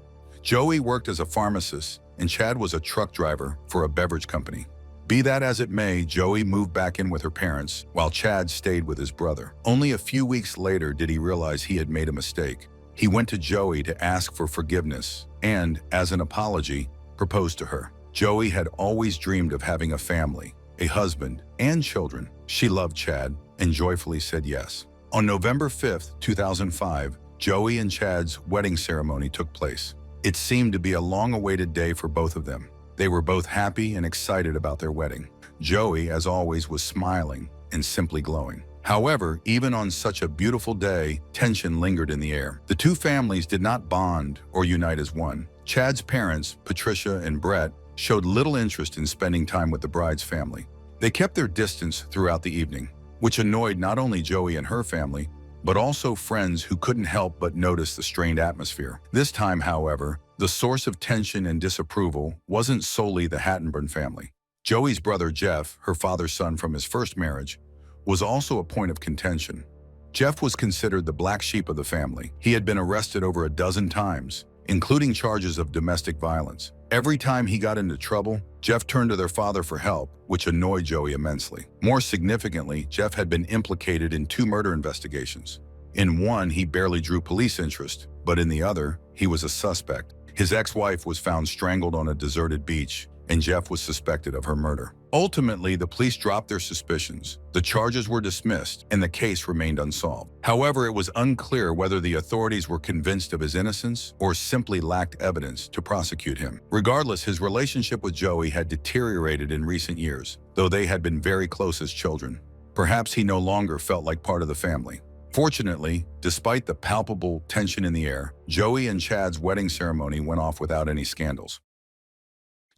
Joey worked as a pharmacist, and Chad was a truck driver for a beverage company. Be that as it may, Joey moved back in with her parents, while Chad stayed with his brother. Only a few weeks later did he realize he had made a mistake. He went to Joey to ask for forgiveness and, as an apology, proposed to her. Joey had always dreamed of having a family, a husband, and children. She loved Chad and joyfully said yes. On November 5th, 2005, Joey and Chad's wedding ceremony took place. It seemed to be a long-awaited day for both of them. They were both happy and excited about their wedding. Joey, as always, was smiling and simply glowing. However, even on such a beautiful day, tension lingered in the air. The two families did not bond or unite as one. Chad's parents, Patricia and Brett, showed little interest in spending time with the bride's family. They kept their distance throughout the evening, which annoyed not only Joey and her family, but also friends who couldn't help but notice the strained atmosphere. This time, however, the source of tension and disapproval wasn't solely the Hattenburn family. Joey's brother Jeff, her father's son from his first marriage, was also a point of contention. Jeff was considered the black sheep of the family. He had been arrested over a dozen times, including charges of domestic violence. Every time he got into trouble, Jeff turned to their father for help, which annoyed Joey immensely. More significantly, Jeff had been implicated in 2 murder investigations. In one, he barely drew police interest, but in the other, he was a suspect. His ex-wife was found strangled on a deserted beach, and Jeff was suspected of her murder. Ultimately, the police dropped their suspicions. The charges were dismissed, and the case remained unsolved. However, it was unclear whether the authorities were convinced of his innocence or simply lacked evidence to prosecute him. Regardless, his relationship with Joey had deteriorated in recent years, though they had been very close as children. Perhaps he no longer felt like part of the family. Fortunately, despite the palpable tension in the air, Joey and Chad's wedding ceremony went off without any scandals.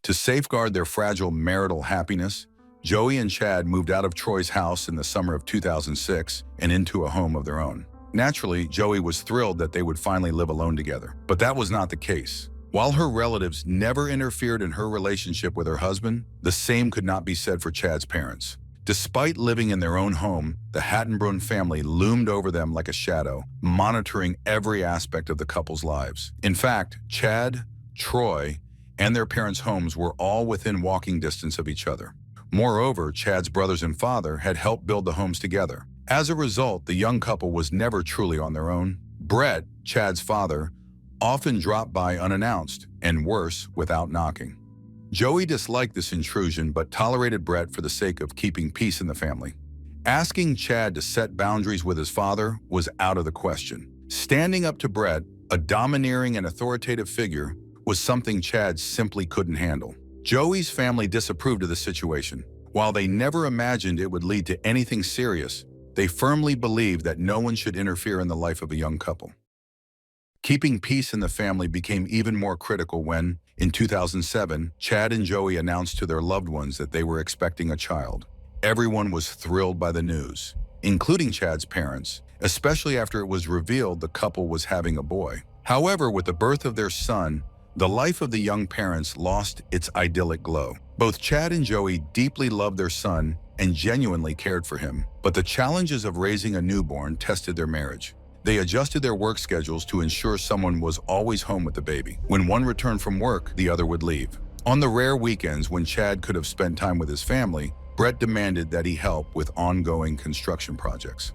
To safeguard their fragile marital happiness, Joey and Chad moved out of Troy's house in the summer of 2006 and into a home of their own. Naturally, Joey was thrilled that they would finally live alone together, but that was not the case. While her relatives never interfered in her relationship with her husband, the same could not be said for Chad's parents. Despite living in their own home, the Hattenbrunn family loomed over them like a shadow, monitoring every aspect of the couple's lives. In fact, Chad, Troy, and their parents' homes were all within walking distance of each other. Moreover, Chad's brothers and father had helped build the homes together. As a result, the young couple was never truly on their own. Brett, Chad's father, often dropped by unannounced, and worse, without knocking. Joey disliked this intrusion but tolerated Brett for the sake of keeping peace in the family. Asking Chad to set boundaries with his father was out of the question. Standing up to Brett, a domineering and authoritative figure, was something Chad simply couldn't handle. Joey's family disapproved of the situation. While they never imagined it would lead to anything serious, they firmly believed that no one should interfere in the life of a young couple. Keeping peace in the family became even more critical when, in 2007, Chad and Joey announced to their loved ones that they were expecting a child. Everyone was thrilled by the news, including Chad's parents, especially after it was revealed the couple was having a boy. However, with the birth of their son, the life of the young parents lost its idyllic glow. Both Chad and Joey deeply loved their son and genuinely cared for him, but the challenges of raising a newborn tested their marriage. They adjusted their work schedules to ensure someone was always home with the baby. When one returned from work, the other would leave. On the rare weekends when Chad could have spent time with his family, Brett demanded that he help with ongoing construction projects.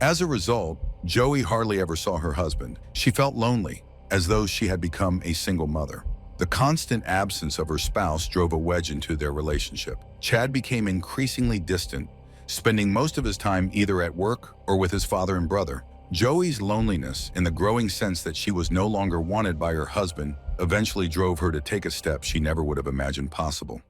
As a result, Joey hardly ever saw her husband. She felt lonely, as though she had become a single mother. The constant absence of her spouse drove a wedge into their relationship. Chad became increasingly distant, spending most of his time either at work or with his father and brother. Joey's loneliness and the growing sense that she was no longer wanted by her husband eventually drove her to take a step she never would have imagined possible.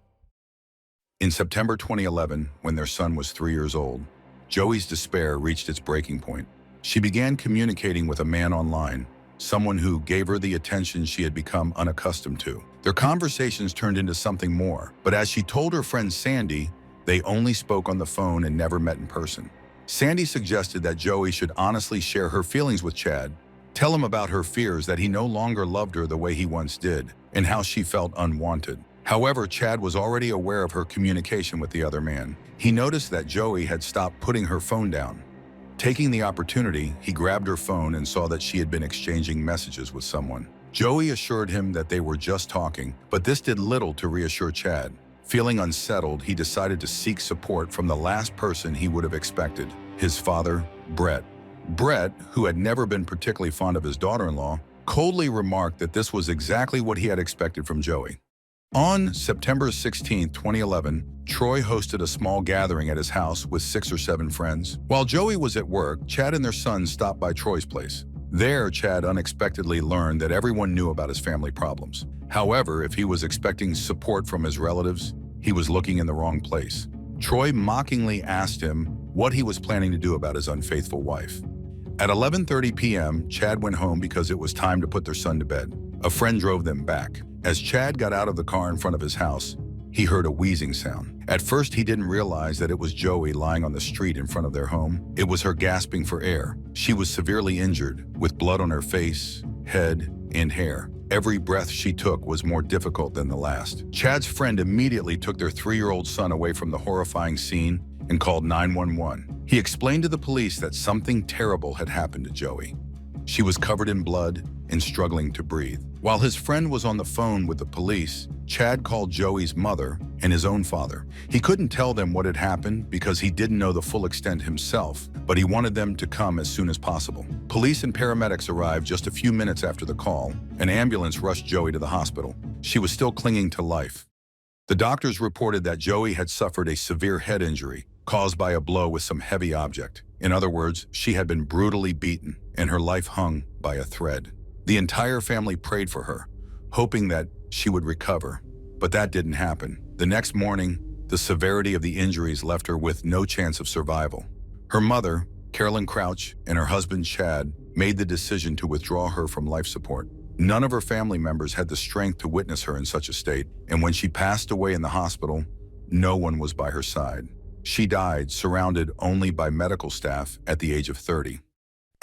In September 2011, when their son was 3 years old, Joey's despair reached its breaking point. She began communicating with a man online, someone who gave her the attention she had become unaccustomed to. Their conversations turned into something more, but as she told her friend Sandy, they only spoke on the phone and never met in person. Sandy suggested that Joey should honestly share her feelings with Chad, tell him about her fears that he no longer loved her the way he once did, and how she felt unwanted. However, Chad was already aware of her communication with the other man. He noticed that Joey had stopped putting her phone down. Taking the opportunity, he grabbed her phone and saw that she had been exchanging messages with someone. Joey assured him that they were just talking, but this did little to reassure Chad. Feeling unsettled, he decided to seek support from the last person he would have expected, his father, Brett. Brett, who had never been particularly fond of his daughter-in-law, coldly remarked that this was exactly what he had expected from Joey. On September 16, 2011, Troy hosted a small gathering at his house with 6 or 7 friends. While Joey was at work, Chad and their son stopped by Troy's place. There, Chad unexpectedly learned that everyone knew about his family problems. However, if he was expecting support from his relatives, he was looking in the wrong place. Troy mockingly asked him what he was planning to do about his unfaithful wife. At 11:30 p.m., Chad went home because it was time to put their son to bed. A friend drove them back. As Chad got out of the car in front of his house, he heard a wheezing sound. At first, he didn't realize that it was Joey lying on the street in front of their home. It was her gasping for air. She was severely injured, with blood on her face, head, and hair. Every breath she took was more difficult than the last. Chad's friend immediately took their 3-year-old son away from the horrifying scene and called 911. He explained to the police that something terrible had happened to Joey. She was covered in blood and struggling to breathe. While his friend was on the phone with the police, Chad called Joey's mother and his own father. He couldn't tell them what had happened because he didn't know the full extent himself, but he wanted them to come as soon as possible. Police and paramedics arrived just a few minutes after the call. An ambulance rushed Joey to the hospital. She was still clinging to life. The doctors reported that Joey had suffered a severe head injury caused by a blow with some heavy object. In other words, she had been brutally beaten and her life hung by a thread. The entire family prayed for her, hoping that she would recover, but that didn't happen. The next morning, the severity of the injuries left her with no chance of survival. Her mother, Carolyn Crouch, and her husband, Chad, made the decision to withdraw her from life support. None of her family members had the strength to witness her in such a state, and when she passed away in the hospital, no one was by her side. She died surrounded only by medical staff at the age of 30.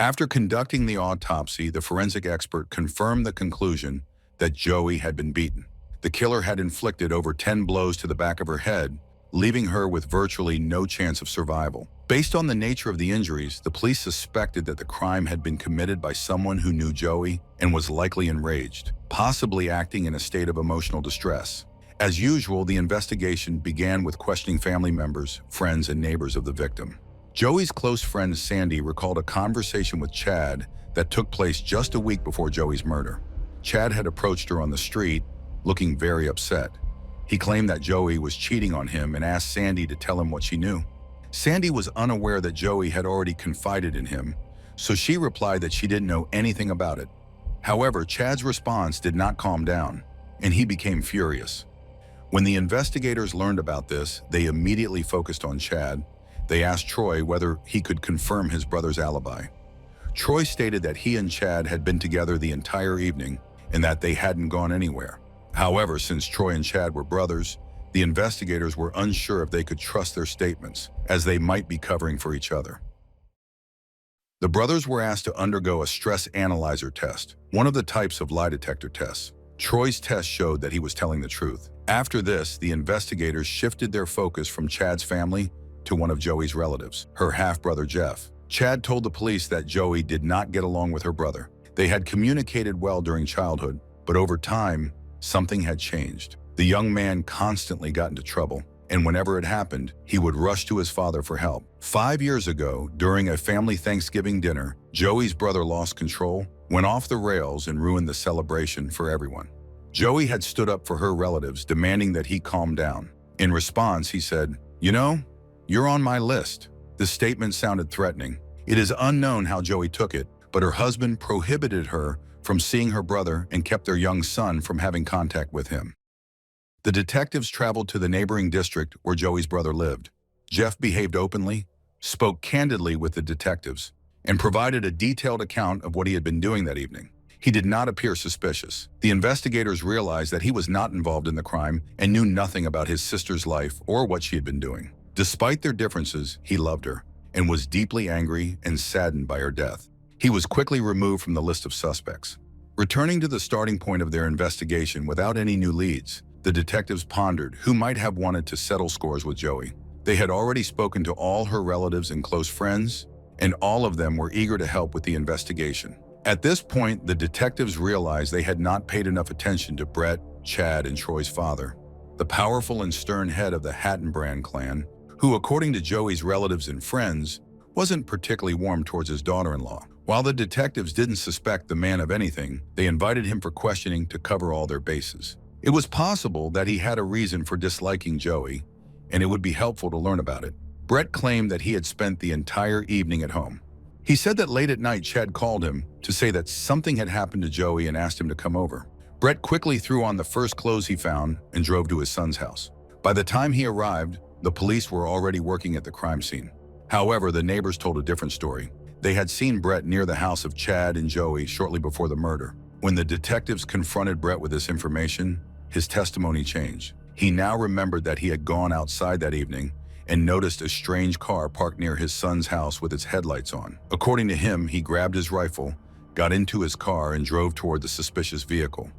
After conducting the autopsy, the forensic expert confirmed the conclusion that Joey had been beaten. The killer had inflicted over 10 blows to the back of her head, leaving her with virtually no chance of survival. Based on the nature of the injuries, the police suspected that the crime had been committed by someone who knew Joey and was likely enraged, possibly acting in a state of emotional distress. As usual, the investigation began with questioning family members, friends, and neighbors of the victim. Joey's close friend Sandy recalled a conversation with Chad that took place just a week before Joey's murder. Chad had approached her on the street, looking very upset. He claimed that Joey was cheating on him and asked Sandy to tell him what she knew. Sandy was unaware that Joey had already confided in him, so she replied that she didn't know anything about it. However, Chad's response did not calm down, and he became furious. When the investigators learned about this, they immediately focused on Chad. They asked Troy whether he could confirm his brother's alibi. Troy stated that he and Chad had been together the entire evening and that they hadn't gone anywhere. However, since Troy and Chad were brothers, the investigators were unsure if they could trust their statements, as they might be covering for each other. The brothers were asked to undergo a stress analyzer test, one of the types of lie detector tests. Troy's test showed that he was telling the truth. After this, the investigators shifted their focus from Chad's family to one of Joey's relatives, her half-brother Jeff. Chad told the police that Joey did not get along with her brother. They had communicated well during childhood, but over time, something had changed. The young man constantly got into trouble, and whenever it happened, he would rush to his father for help. 5 years ago, during a family Thanksgiving dinner, Joey's brother lost control, went off the rails, and ruined the celebration for everyone. Joey had stood up for her relatives, demanding that he calm down. In response, he said, "You know, you're on my list." The statement sounded threatening. It is unknown how Joey took it, but her husband prohibited her from seeing her brother and kept their young son from having contact with him. The detectives traveled to the neighboring district where Joey's brother lived. Jeff behaved openly, spoke candidly with the detectives, and provided a detailed account of what he had been doing that evening. He did not appear suspicious. The investigators realized that he was not involved in the crime and knew nothing about his sister's life or what she had been doing. Despite their differences, he loved her and was deeply angry and saddened by her death. He was quickly removed from the list of suspects. Returning to the starting point of their investigation without any new leads, the detectives pondered who might have wanted to settle scores with Joey. They had already spoken to all her relatives and close friends, and all of them were eager to help with the investigation. At this point, the detectives realized they had not paid enough attention to Brett, Chad, and Troy's father. the powerful and stern head of the Hattenbrand clan, who, according to Joey's relatives and friends, wasn't particularly warm towards his daughter-in-law. While the detectives didn't suspect the man of anything, they invited him for questioning to cover all their bases. It was possible that he had a reason for disliking Joey, and it would be helpful to learn about it. Brett claimed that he had spent the entire evening at home. He said that late at night Chad called him to say that something had happened to Joey and asked him to come over. Brett quickly threw on the first clothes he found and drove to his son's house. By the time he arrived, the police were already working at the crime scene. However, the neighbors told a different story. They had seen Brett near the house of Chad and Joey shortly before the murder. When the detectives confronted Brett with this information, his testimony changed. He now remembered that he had gone outside that evening and noticed a strange car parked near his son's house with its headlights on. According to him, he grabbed his rifle, got into his car, and drove toward the suspicious vehicle.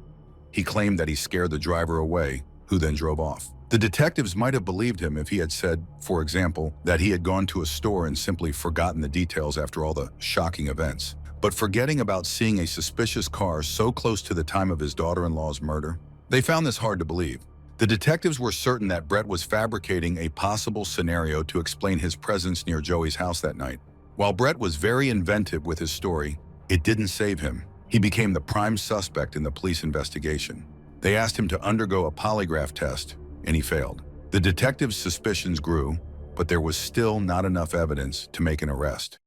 He claimed that he scared the driver away, who then drove off. The detectives might have believed him if he had said, for example, that he had gone to a store and simply forgotten the details after all the shocking events. But forgetting about seeing a suspicious car so close to the time of his daughter-in-law's murder, they found this hard to believe. The detectives were certain that Brett was fabricating a possible scenario to explain his presence near Joey's house that night. While Brett was very inventive with his story, it didn't save him. He became the prime suspect in the police investigation. They asked him to undergo a polygraph test, and he failed. The detectives' suspicions grew, but there was still not enough evidence to make an arrest.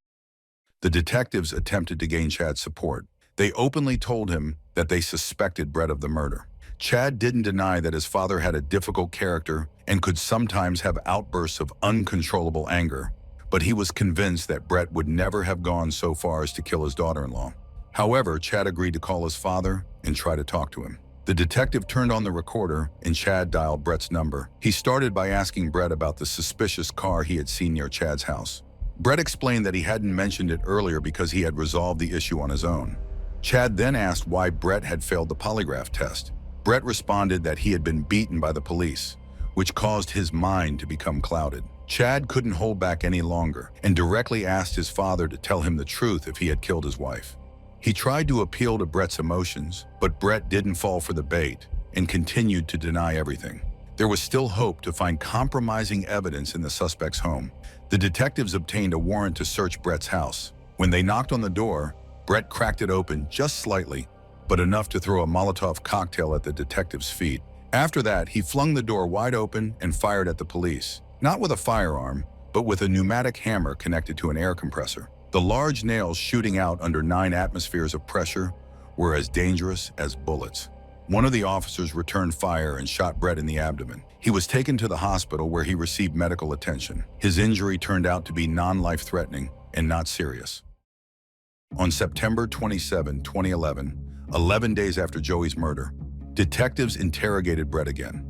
The detectives attempted to gain Chad's support. They openly told him that they suspected Brett of the murder. Chad didn't deny that his father had a difficult character and could sometimes have outbursts of uncontrollable anger, but he was convinced that Brett would never have gone so far as to kill his daughter-in-law. However, Chad agreed to call his father and try to talk to him. The detective turned on the recorder and Chad dialed Brett's number. He started by asking Brett about the suspicious car he had seen near Chad's house. Brett explained that he hadn't mentioned it earlier because he had resolved the issue on his own. Chad then asked why Brett had failed the polygraph test. Brett responded that he had been beaten by the police, which caused his mind to become clouded. Chad couldn't hold back any longer and directly asked his father to tell him the truth if he had killed his wife. He tried to appeal to Brett's emotions, but Brett didn't fall for the bait and continued to deny everything. There was still hope to find compromising evidence in the suspect's home. The detectives obtained a warrant to search Brett's house. When they knocked on the door, Brett cracked it open just slightly, but enough to throw a Molotov cocktail at the detective's feet. After that, he flung the door wide open and fired at the police, not with a firearm, but with a pneumatic hammer connected to an air compressor. The large nails shooting out under 9 atmospheres of pressure were as dangerous as bullets. One of the officers returned fire and shot Brett in the abdomen. He was taken to the hospital where he received medical attention. His injury turned out to be non-life-threatening and not serious. On September 27, 2011, 11 days after Joey's murder, detectives interrogated Brett again.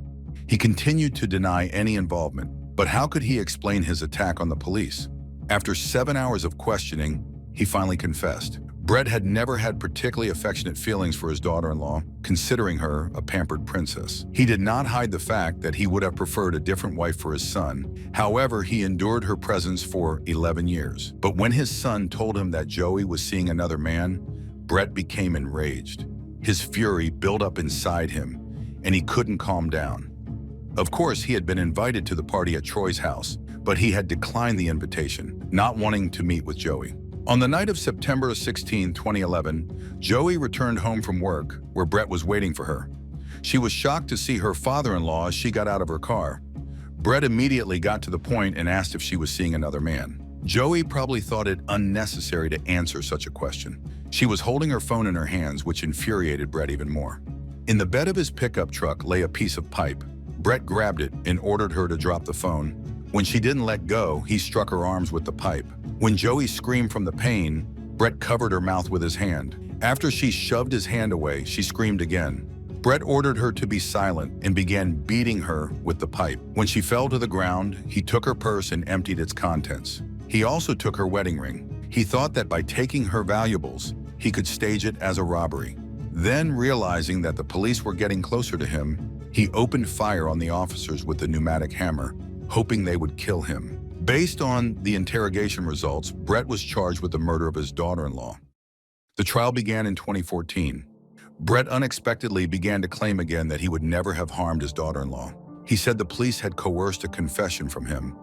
He continued to deny any involvement, but how could he explain his attack on the police? After 7 hours of questioning, he finally confessed. Brett had never had particularly affectionate feelings for his daughter-in-law, considering her a pampered princess. He did not hide the fact that he would have preferred a different wife for his son. However, he endured her presence for 11 years. But when his son told him that Joey was seeing another man, Brett became enraged. His fury built up inside him, and he couldn't calm down. Of course, he had been invited to the party at Troy's house, but he had declined the invitation, not wanting to meet with Joey. On the night of September 16, 2011, Joey returned home from work, where Brett was waiting for her. She was shocked to see her father-in-law as she got out of her car. Brett immediately got to the point and asked if she was seeing another man. Joey probably thought it unnecessary to answer such a question. She was holding her phone in her hands, which infuriated Brett even more. In the bed of his pickup truck lay a piece of pipe. Brett grabbed it and ordered her to drop the phone. When she didn't let go, he struck her arms with the pipe. When Joey screamed from the pain, Brett covered her mouth with his hand. After she shoved his hand away, she screamed again. Brett ordered her to be silent and began beating her with the pipe. When she fell to the ground, he took her purse and emptied its contents. He also took her wedding ring. He thought that by taking her valuables, he could stage it as a robbery. Then, realizing that the police were getting closer to him, he opened fire on the officers with the pneumatic hammer, hoping they would kill him. Based on the interrogation results, Brett was charged with the murder of his daughter-in-law. The trial began in 2014. Brett unexpectedly began to claim again that he would never have harmed his daughter-in-law. He said the police had coerced a confession from him.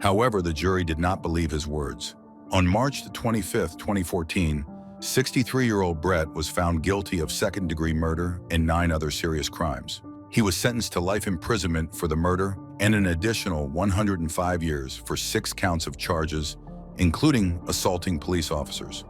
However, the jury did not believe his words. On March 25, 2014, 63-year-old Brett was found guilty of second-degree murder and 9 other serious crimes. He was sentenced to life imprisonment for the murder and an additional 105 years for 6 counts of charges, including assaulting police officers.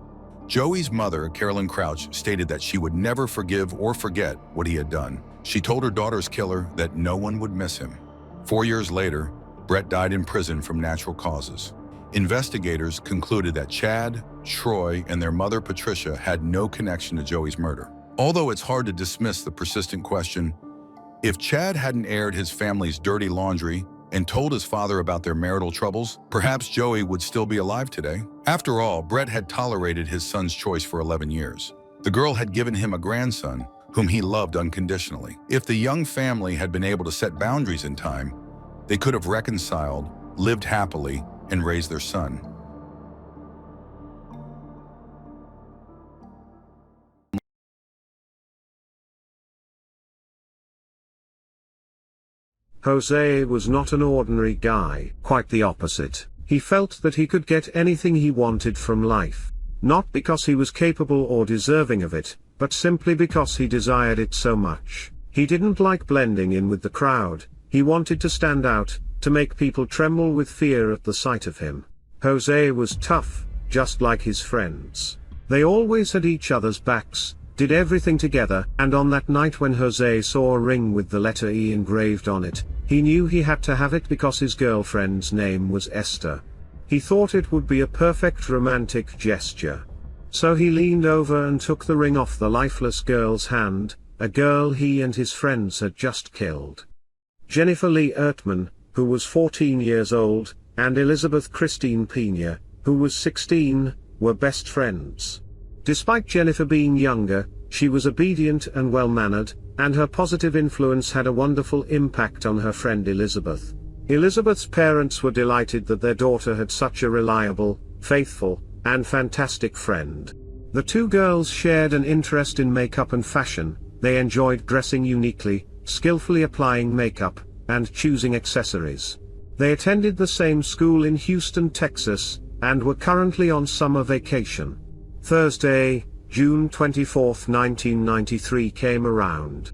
Joey's mother, Carolyn Crouch, stated that she would never forgive or forget what he had done. She told her daughter's killer that no one would miss him. 4 years later, Brett died in prison from natural causes. Investigators concluded that Chad, Troy, and their mother Patricia had no connection to Joey's murder. Although it's hard to dismiss the persistent question, if Chad hadn't aired his family's dirty laundry and told his father about their marital troubles, perhaps Joey would still be alive today. After all, Brett had tolerated his son's choice for 11 years. The girl had given him a grandson whom he loved unconditionally. If the young family had been able to set boundaries in time, they could have reconciled, lived happily, and raised their son. Jose was not an ordinary guy, quite the opposite. He felt that he could get anything he wanted from life. Not because he was capable or deserving of it, but simply because he desired it so much. He didn't like blending in with the crowd. He wanted to stand out, to make people tremble with fear at the sight of him. Jose was tough, just like his friends. They always had each other's backs, did everything together, and on that night when Jose saw a ring with the letter E engraved on it, he knew he had to have it because his girlfriend's name was Esther. He thought it would be a perfect romantic gesture. So he leaned over and took the ring off the lifeless girl's hand, a girl he and his friends had just killed. Jennifer Lee Ertman, who was 14 years old, and Elizabeth Christine Pena, who was 16, were best friends. Despite Jennifer being younger, she was obedient and well-mannered, and her positive influence had a wonderful impact on her friend Elizabeth. Elizabeth's parents were delighted that their daughter had such a reliable, faithful, and fantastic friend. The two girls shared an interest in makeup and fashion. They enjoyed dressing uniquely, skillfully applying makeup, and choosing accessories. They attended the same school in Houston, Texas, and were currently on summer vacation. Thursday, June 24, 1993 came around.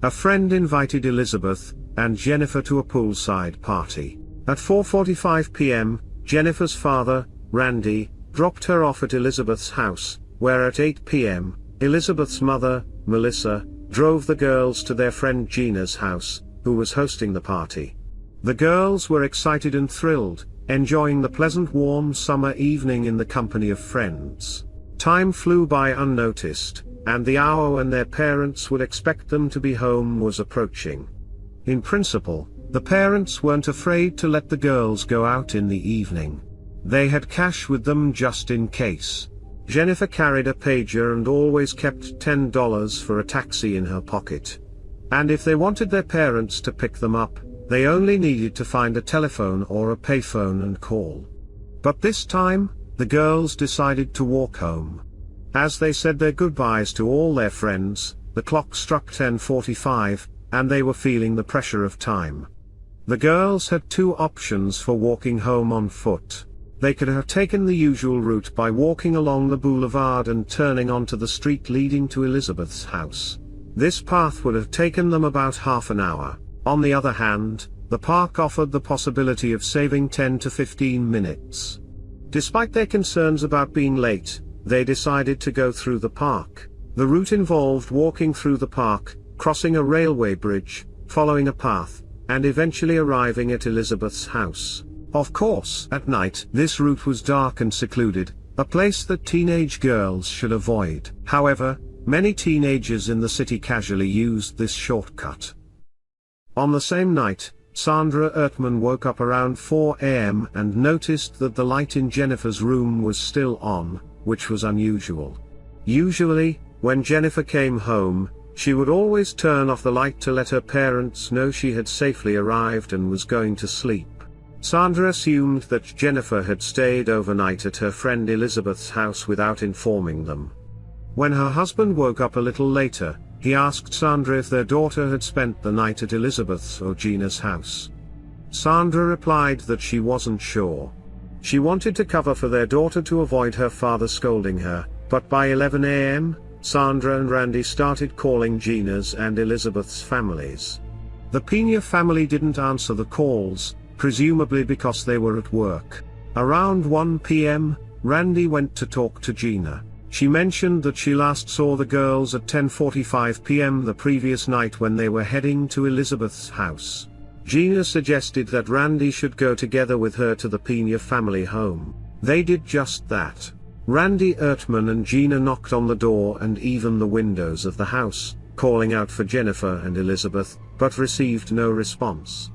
A friend invited Elizabeth and Jennifer to a poolside party. At 4:45 p.m., Jennifer's father, Randy, dropped her off at Elizabeth's house, where at 8 p.m., Elizabeth's mother, Melissa, drove the girls to their friend Gina's house, who was hosting the party. The girls were excited and thrilled, enjoying the pleasant warm summer evening in the company of friends. Time flew by unnoticed, and the hour when their parents would expect them to be home was approaching. In principle, the parents weren't afraid to let the girls go out in the evening. They had cash with them just in case. Jennifer carried a pager and always kept $10 for a taxi in her pocket. And if they wanted their parents to pick them up, they only needed to find a telephone or a payphone and call. But this time, the girls decided to walk home. As they said their goodbyes to all their friends, the clock struck 10:45, and they were feeling the pressure of time. The girls had 2 options for walking home on foot. They could have taken the usual route by walking along the boulevard and turning onto the street leading to Elizabeth's house. This path would have taken them about half an hour. On the other hand, the park offered the possibility of saving 10 to 15 minutes. Despite their concerns about being late, they decided to go through the park. The route involved walking through the park, crossing a railway bridge, following a path, and eventually arriving at Elizabeth's house. Of course, at night, this route was dark and secluded, a place that teenage girls should avoid. However, many teenagers in the city casually used this shortcut. On the same night, Sandra Ertman woke up around 4 a.m. and noticed that the light in Jennifer's room was still on, which was unusual. Usually, when Jennifer came home, she would always turn off the light to let her parents know she had safely arrived and was going to sleep. Sandra assumed that Jennifer had stayed overnight at her friend Elizabeth's house without informing them. When her husband woke up a little later, He asked Sandra if their daughter had spent the night at Elizabeth's or Gina's house. Sandra replied that she wasn't sure. She wanted to cover for their daughter to avoid her father scolding her, but by 11 a.m., Sandra and Randy started calling Gina's and Elizabeth's families. The Pena family didn't answer the calls, presumably because they were at work. Around 1 p.m., Randy went to talk to Gina. She mentioned that she last saw the girls at 10:45 p.m. the previous night when they were heading to Elizabeth's house. Gina suggested that Randy should go together with her to the Pena family home. They did just that. Randy Ertman and Gina knocked on the door and even the windows of the house, calling out for Jennifer and Elizabeth, but received no response.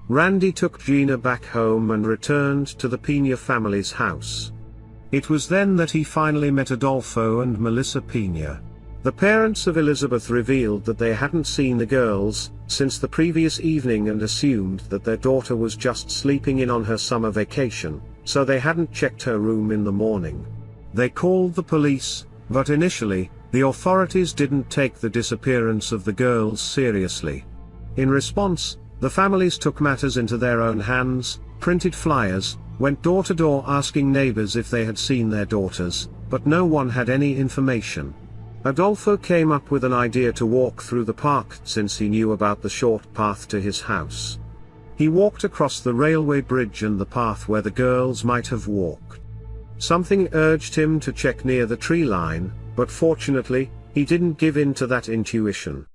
Randy took Gina back home and returned to the Pena family's house. It was then that he finally met Adolfo and Melissa Pena. The parents of Elizabeth revealed that they hadn't seen the girls since the previous evening and assumed that their daughter was just sleeping in on her summer vacation, so they hadn't checked her room in the morning. They called the police, but initially, the authorities didn't take the disappearance of the girls seriously. In response, the families took matters into their own hands, printed flyers, went door to door asking neighbors if they had seen their daughters, but no one had any information. Adolfo came up with an idea to walk through the park since he knew about the short path to his house. He walked across the railway bridge and the path where the girls might have walked. Something urged him to check near the tree line, but fortunately, he didn't give in to that intuition.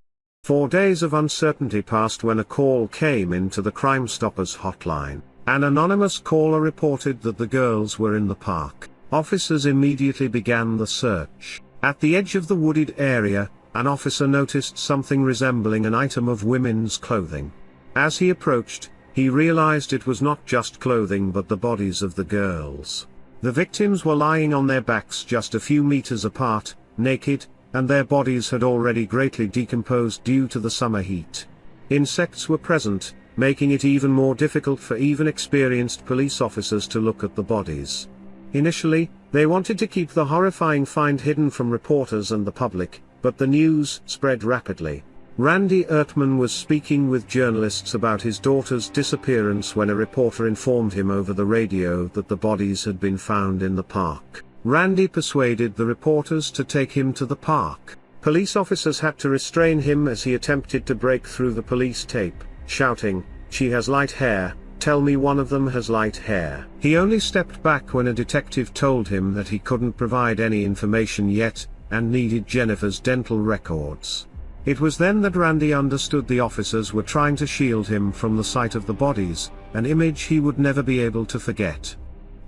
4 days of uncertainty passed when a call came into the Crime Stoppers hotline. An anonymous caller reported that the girls were in the park. Officers immediately began the search. At the edge of the wooded area, an officer noticed something resembling an item of women's clothing. As he approached, he realized it was not just clothing but the bodies of the girls. The victims were lying on their backs just a few meters apart, naked, and their bodies had already greatly decomposed due to the summer heat. Insects were present, making it even more difficult for even experienced police officers to look at the bodies. Initially, they wanted to keep the horrifying find hidden from reporters and the public, but the news spread rapidly. Randy Ertman was speaking with journalists about his daughter's disappearance when a reporter informed him over the radio that the bodies had been found in the park. Randy persuaded the reporters to take him to the park. Police officers had to restrain him as he attempted to break through the police tape, shouting, "She has light hair, tell me one of them has light hair." He only stepped back when a detective told him that he couldn't provide any information yet, and needed Jennifer's dental records. It was then that Randy understood the officers were trying to shield him from the sight of the bodies, an image he would never be able to forget.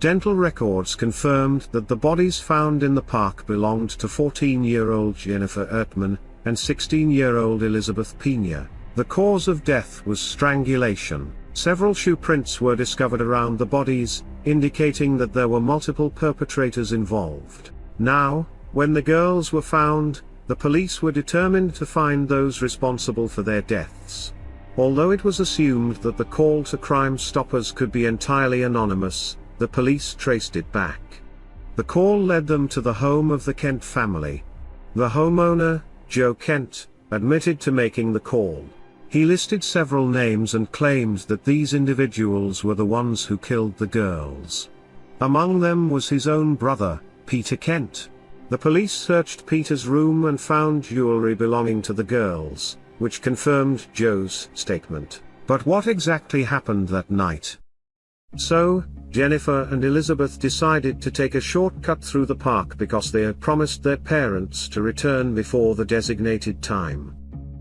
Dental records confirmed that the bodies found in the park belonged to 14-year-old Jennifer Ertman and 16-year-old Elizabeth Pena. The cause of death was strangulation. Several shoe prints were discovered around the bodies, indicating that there were multiple perpetrators involved. Now, when the girls were found, the police were determined to find those responsible for their deaths. Although it was assumed that the call to Crime Stoppers could be entirely anonymous, the police traced it back. The call led them to the home of the Kent family. The homeowner, Joe Kent, admitted to making the call. He listed several names and claimed that these individuals were the ones who killed the girls. Among them was his own brother, Peter Kent. The police searched Peter's room and found jewelry belonging to the girls, which confirmed Joe's statement. But what exactly happened that night? So, Jennifer and Elizabeth decided to take a shortcut through the park because they had promised their parents to return before the designated time.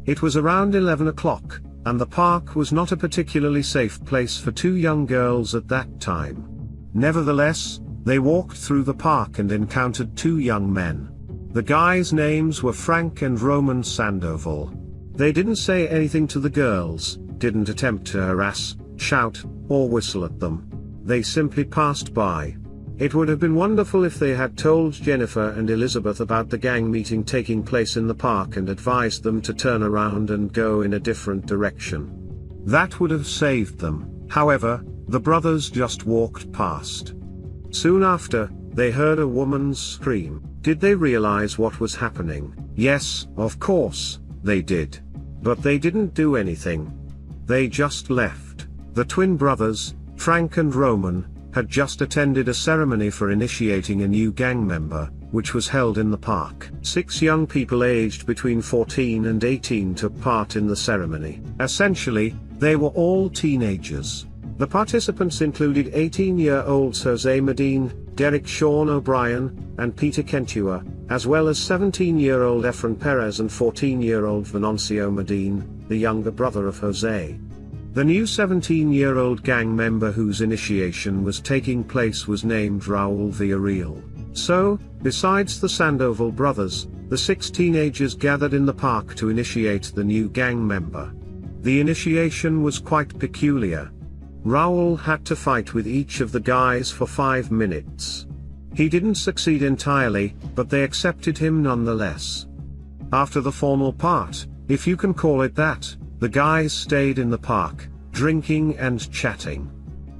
It was around 11 o'clock, and the park was not a particularly safe place for two young girls at that time. Nevertheless, they walked through the park and encountered two young men. The guys' names were Frank and Roman Sandoval. They didn't say anything to the girls, didn't attempt to harass, shout, or whistle at them. They simply passed by. It would have been wonderful if they had told Jennifer and Elizabeth about the gang meeting taking place in the park and advised them to turn around and go in a different direction. That would have saved them. However, the brothers just walked past. Soon after, they heard a woman's scream. Did they realize what was happening? Yes, of course. They did. But they didn't do anything. They just left. The twin brothers, Frank and Roman, had just attended a ceremony for initiating a new gang member, which was held in the park. 6 young people aged between 14 and 18 took part in the ceremony. Essentially, they were all teenagers. The participants included 18-year-olds Jose Medine, Derek Sean O'Brien, and Peter Kentua, as well as 17-year-old Efren Perez and 14-year-old Venancio Medine, the younger brother of Jose. The new 17-year-old gang member whose initiation was taking place was named Raul Villarreal. So, besides the Sandoval brothers, the 6 teenagers gathered in the park to initiate the new gang member. The initiation was quite peculiar. Raul had to fight with each of the guys for 5 minutes. He didn't succeed entirely, but they accepted him nonetheless. After the formal part, if you can call it that, the guys stayed in the park, drinking and chatting.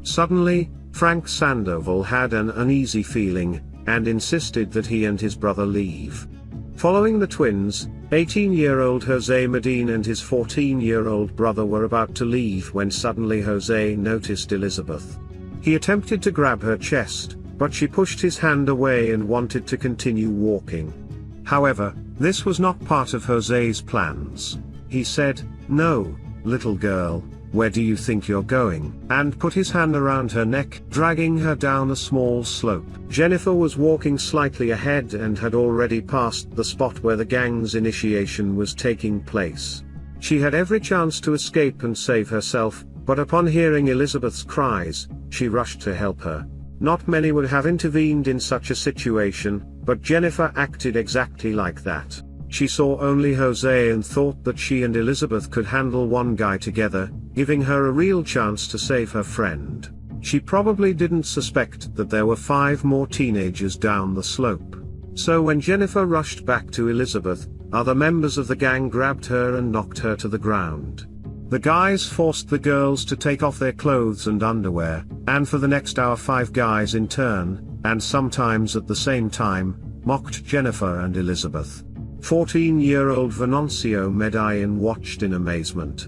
Suddenly, Frank Sandoval had an uneasy feeling, and insisted that he and his brother leave. Following the twins, 18-year-old Jose Medine and his 14-year-old brother were about to leave when suddenly Jose noticed Elizabeth. He attempted to grab her chest, but she pushed his hand away and wanted to continue walking. However, this was not part of Jose's plans. He said, "No, little girl, where do you think you're going?" and put his hand around her neck, dragging her down a small slope. Jennifer was walking slightly ahead and had already passed the spot where the gang's initiation was taking place. She had every chance to escape and save herself, but upon hearing Elizabeth's cries, she rushed to help her. Not many would have intervened in such a situation, but Jennifer acted exactly like that. She saw only Jose and thought that she and Elizabeth could handle one guy together, giving her a real chance to save her friend. She probably didn't suspect that there were 5 more teenagers down the slope. So when Jennifer rushed back to Elizabeth, other members of the gang grabbed her and knocked her to the ground. The guys forced the girls to take off their clothes and underwear, and for the next hour 5 guys in turn, and sometimes at the same time, mocked Jennifer and Elizabeth. 14-year-old Venancio Medine watched in amazement.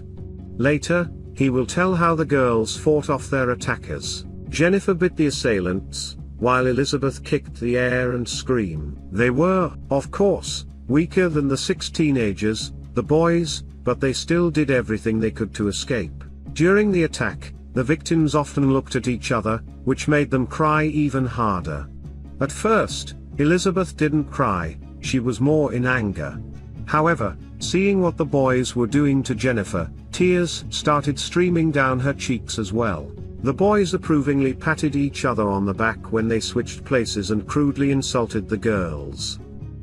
Later, he will tell how the girls fought off their attackers. Jennifer bit the assailants, while Elizabeth kicked the air and screamed. They were, of course, weaker than the 6 teenagers, the boys, but they still did everything they could to escape. During the attack, the victims often looked at each other, which made them cry even harder. At first, Elizabeth didn't cry, she was more in anger. However, seeing what the boys were doing to Jennifer, tears started streaming down her cheeks as well. The boys approvingly patted each other on the back when they switched places and crudely insulted the girls.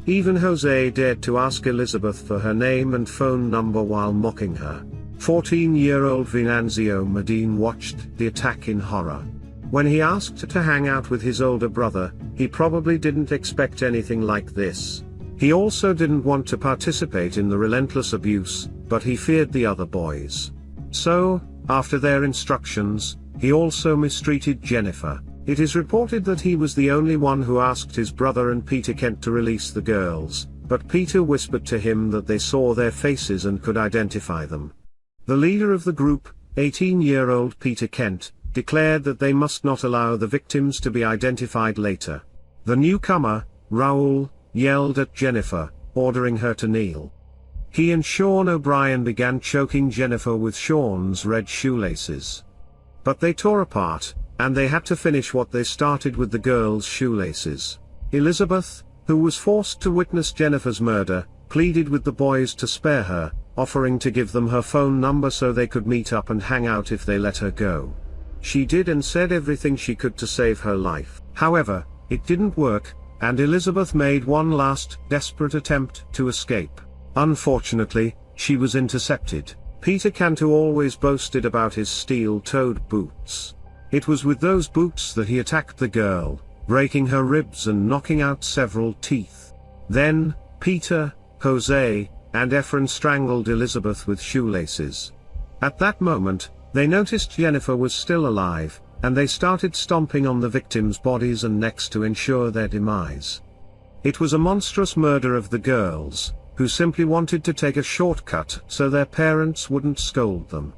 Even Jose dared to ask Elizabeth for her name and phone number while mocking her. 14-year-old Venancio Medine watched the attack in horror. When he asked to hang out with his older brother, he probably didn't expect anything like this. He also didn't want to participate in the relentless abuse, but he feared the other boys. So, after their instructions, he also mistreated Jennifer. It is reported that he was the only one who asked his brother and Peter Kent to release the girls, but Peter whispered to him that they saw their faces and could identify them. The leader of the group, 18-year-old Peter Kent, declared that they must not allow the victims to be identified later. The newcomer, Raul, yelled at Jennifer, ordering her to kneel. He and Sean O'Brien began choking Jennifer with Sean's red shoelaces. But they tore apart, and they had to finish what they started with the girls' shoelaces. Elizabeth, who was forced to witness Jennifer's murder, pleaded with the boys to spare her, offering to give them her phone number so they could meet up and hang out if they let her go. She did and said everything she could to save her life. However, it didn't work, and Elizabeth made one last, desperate attempt to escape. Unfortunately, she was intercepted. Peter Cantu always boasted about his steel-toed boots. It was with those boots that he attacked the girl, breaking her ribs and knocking out several teeth. Then, Peter, Jose, and Efren strangled Elizabeth with shoelaces. At that moment, they noticed Jennifer was still alive, and they started stomping on the victims' bodies and necks to ensure their demise. It was a monstrous murder of the girls, who simply wanted to take a shortcut so their parents wouldn't scold them.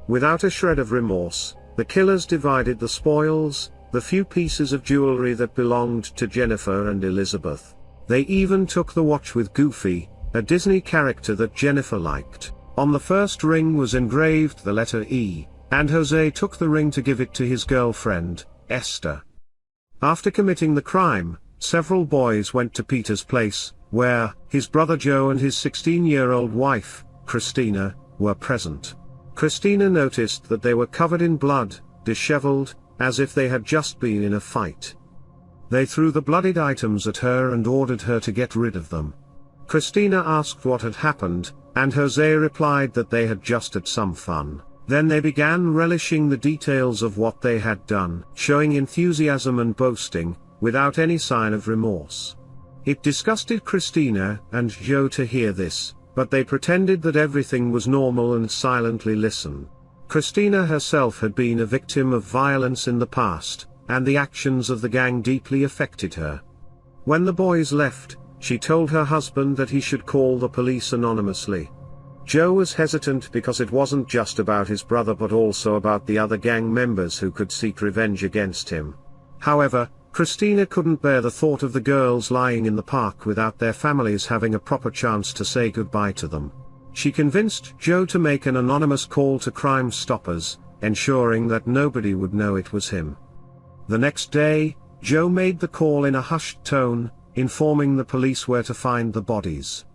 Without a shred of remorse, the killers divided the spoils, the few pieces of jewelry that belonged to Jennifer and Elizabeth. They even took the watch with Goofy, a Disney character that Jennifer liked. On the first ring was engraved the letter E, and Jose took the ring to give it to his girlfriend, Esther. After committing the crime, several boys went to Peter's place, where his brother Joe and his 16-year-old wife, Christina, were present. Christina noticed that they were covered in blood, disheveled, as if they had just been in a fight. They threw the bloodied items at her and ordered her to get rid of them. Christina asked what had happened, and Jose replied that they had just had some fun. Then they began relishing the details of what they had done, showing enthusiasm and boasting, without any sign of remorse. It disgusted Christina and Joe to hear this, but they pretended that everything was normal and silently listened. Christina herself had been a victim of violence in the past, and the actions of the gang deeply affected her. When the boys left, she told her husband that he should call the police anonymously. Joe was hesitant because it wasn't just about his brother but also about the other gang members who could seek revenge against him. However, Christina couldn't bear the thought of the girls lying in the park without their families having a proper chance to say goodbye to them. She convinced Joe to make an anonymous call to Crime Stoppers, ensuring that nobody would know it was him. The next day, Joe made the call in a hushed tone, informing the police where to find the bodies.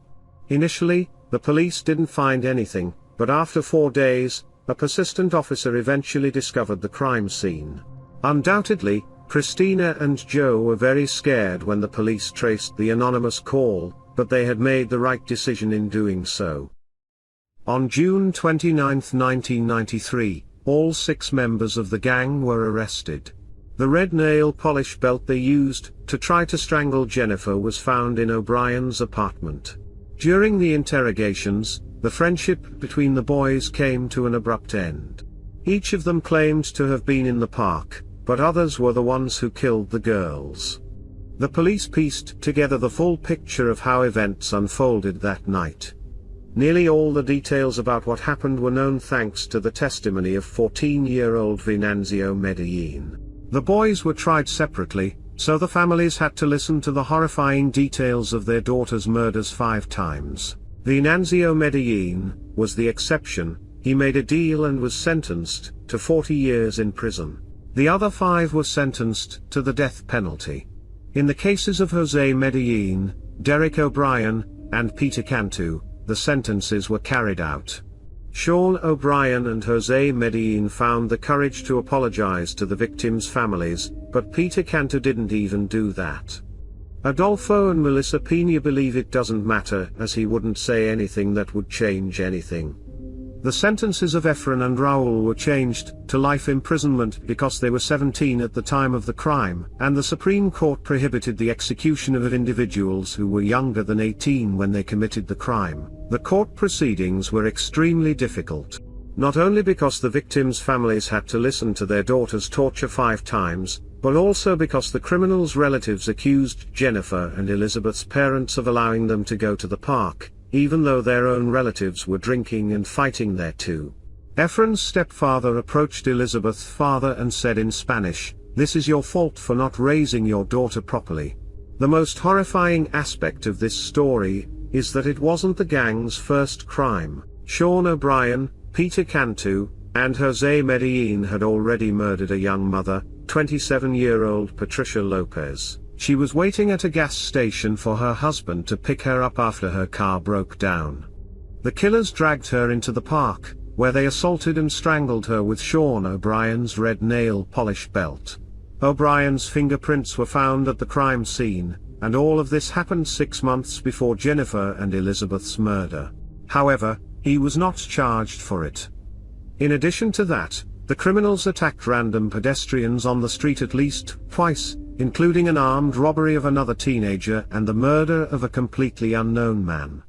Initially, the police didn't find anything, but after 4 days, a persistent officer eventually discovered the crime scene. Undoubtedly, Christina and Joe were very scared when the police traced the anonymous call, but they had made the right decision in doing so. On June 29, 1993, all 6 members of the gang were arrested. The red nail polish belt they used to try to strangle Jennifer was found in O'Brien's apartment. During the interrogations, the friendship between the boys came to an abrupt end. Each of them claimed to have been in the park, but others were the ones who killed the girls. The police pieced together the full picture of how events unfolded that night. Nearly all the details about what happened were known thanks to the testimony of 14-year-old Venanzio Medellin. The boys were tried separately, so the families had to listen to the horrifying details of their daughter's murders 5 times. Venanzio Medellin was the exception. He made a deal and was sentenced to 40 years in prison. The other 5 were sentenced to the death penalty. In the cases of Jose Medellin, Derek O'Brien, and Peter Cantu, the sentences were carried out. Sean O'Brien and Jose Medellin found the courage to apologize to the victims' families, but Peter Cantu didn't even do that. Adolfo and Melissa Pena believe it doesn't matter as he wouldn't say anything that would change anything. The sentences of Efren and Raul were changed to life imprisonment because they were 17 at the time of the crime, and the Supreme Court prohibited the execution of individuals who were younger than 18 when they committed the crime. The court proceedings were extremely difficult. Not only because the victims' families had to listen to their daughters' torture 5 times, but also because the criminals' relatives accused Jennifer and Elizabeth's parents of allowing them to go to the park, even though their own relatives were drinking and fighting there too. Efren's stepfather approached Elizabeth's father and said in Spanish, "This is your fault for not raising your daughter properly." The most horrifying aspect of this story is that it wasn't the gang's first crime. Sean O'Brien, Peter Cantu, and Jose Medellin had already murdered a young mother, 27-year-old Patricia Lopez. She was waiting at a gas station for her husband to pick her up after her car broke down. The killers dragged her into the park, where they assaulted and strangled her with Sean O'Brien's red nail polish belt. O'Brien's fingerprints were found at the crime scene, and all of this happened 6 months before Jennifer and Elizabeth's murder. However, he was not charged for it. In addition to that, the criminals attacked random pedestrians on the street at least twice, including an armed robbery of another teenager and the murder of a completely unknown man.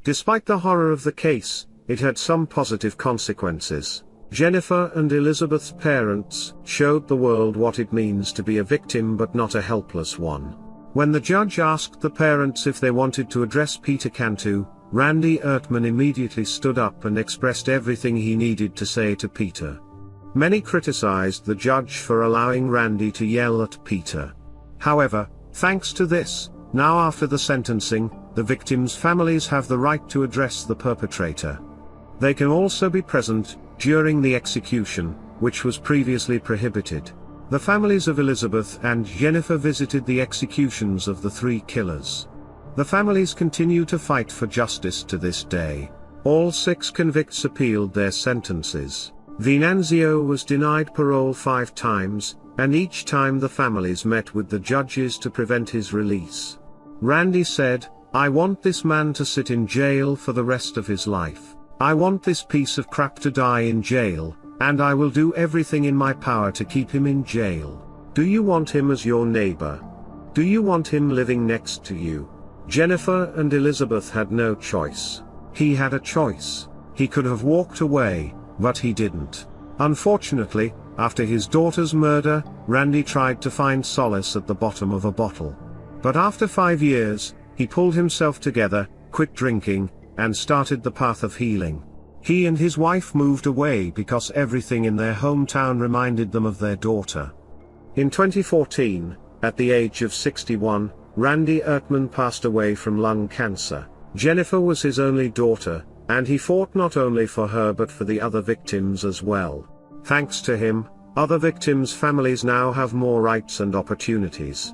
Despite the horror of the case, it had some positive consequences. Jennifer and Elizabeth's parents showed the world what it means to be a victim but not a helpless one. When the judge asked the parents if they wanted to address Peter Cantu, Randy Ertman immediately stood up and expressed everything he needed to say to Peter. Many criticized the judge for allowing Randy to yell at Peter. However, thanks to this, now after the sentencing, the victims' families have the right to address the perpetrator. They can also be present during the execution, which was previously prohibited. The families of Elizabeth and Jennifer visited the executions of the 3 killers. The families continue to fight for justice to this day. All 6 convicts appealed their sentences. Venanzio was denied parole 5 times, and each time the families met with the judges to prevent his release. Randy said, "I want this man to sit in jail for the rest of his life. I want this piece of crap to die in jail, and I will do everything in my power to keep him in jail. Do you want him as your neighbor? Do you want him living next to you?" Jennifer and Elizabeth had no choice. He had a choice. He could have walked away, but he didn't. Unfortunately, after his daughter's murder, Randy tried to find solace at the bottom of a bottle. But after 5 years, he pulled himself together, quit drinking, and started the path of healing. He and his wife moved away because everything in their hometown reminded them of their daughter. In 2014, at the age of 61, Randy Ertman passed away from lung cancer. Jennifer was his only daughter, and he fought not only for her but for the other victims as well. Thanks to him, other victims' families now have more rights and opportunities.